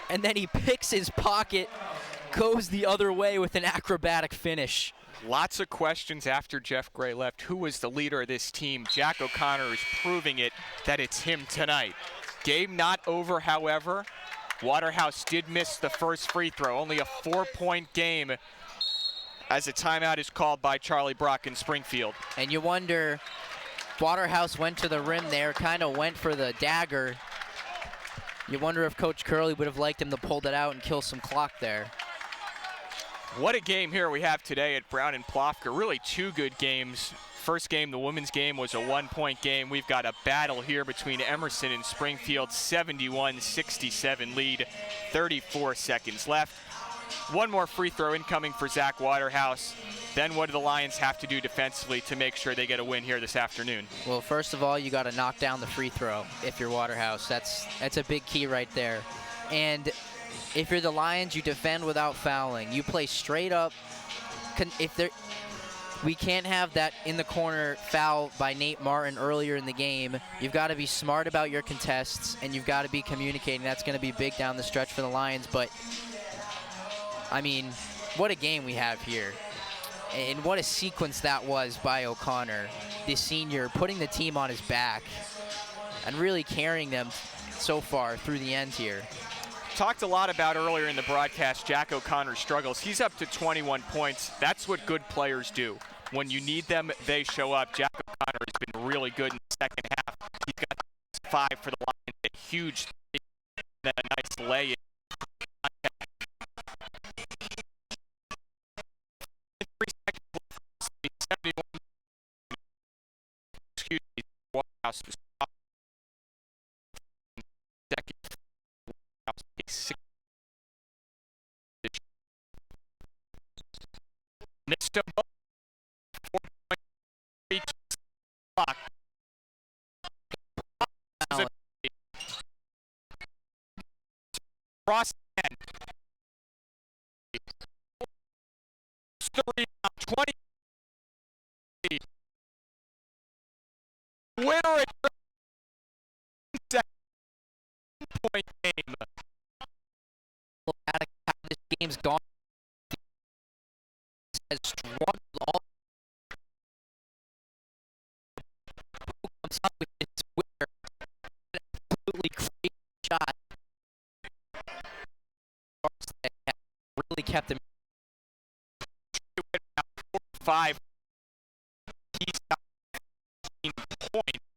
and then he picks his pocket, goes the other way with an acrobatic finish. Lots of questions after Jeff Gray left. Who was the leader of this team? Jack O'Connor is proving it that it's him tonight. Game not over, however. Waterhouse did miss the first free throw. Only a 4-point game as a timeout is called by Charlie Brock in Springfield. And you wonder, Waterhouse went to the rim there, kind of went for the dagger. You wonder if Coach Curley would have liked him to pull that out and kill some clock there. What a game here we have today at Brown and Plofker. Really 2 good games. First game, the women's game, was a 1-point game. We've got a battle here between Emerson and Springfield. 71-67 lead, 34 seconds left. One more free throw incoming for Zach Waterhouse. Then what do the Lions have to do defensively to make sure they get a win here this afternoon? Well, first of all, you got to knock down the free throw if you're Waterhouse. That's a big key right there. And if you're the Lions, you defend without fouling. You play straight up. We can't have that in the corner foul by Nate Martin earlier in the game. You've got to be smart about your contests, and you've got to be communicating. That's going to be big down the stretch for the Lions. But, I mean, what a game we have here. And what a sequence that was by O'Connor, the senior, putting the team on his back and really carrying them so far through the end here. Talked a lot about earlier in the broadcast Jack O'Connor's struggles. He's up to 21 points. That's what good players do. When you need them, they show up. Jack O'Connor has been really good in the second half. He's got 5 for the Lions, a huge three, and then a nice lay-in. 3 seconds left. 71. Excuse me. Waterhouse was second. Missed them both. 4.3 clock. Cross 10. The rebound, 20. Winner at 7-point game. How this game's gone. Has struggled all. Who comes up with his winner? really kept him. 5. He's got 15 points.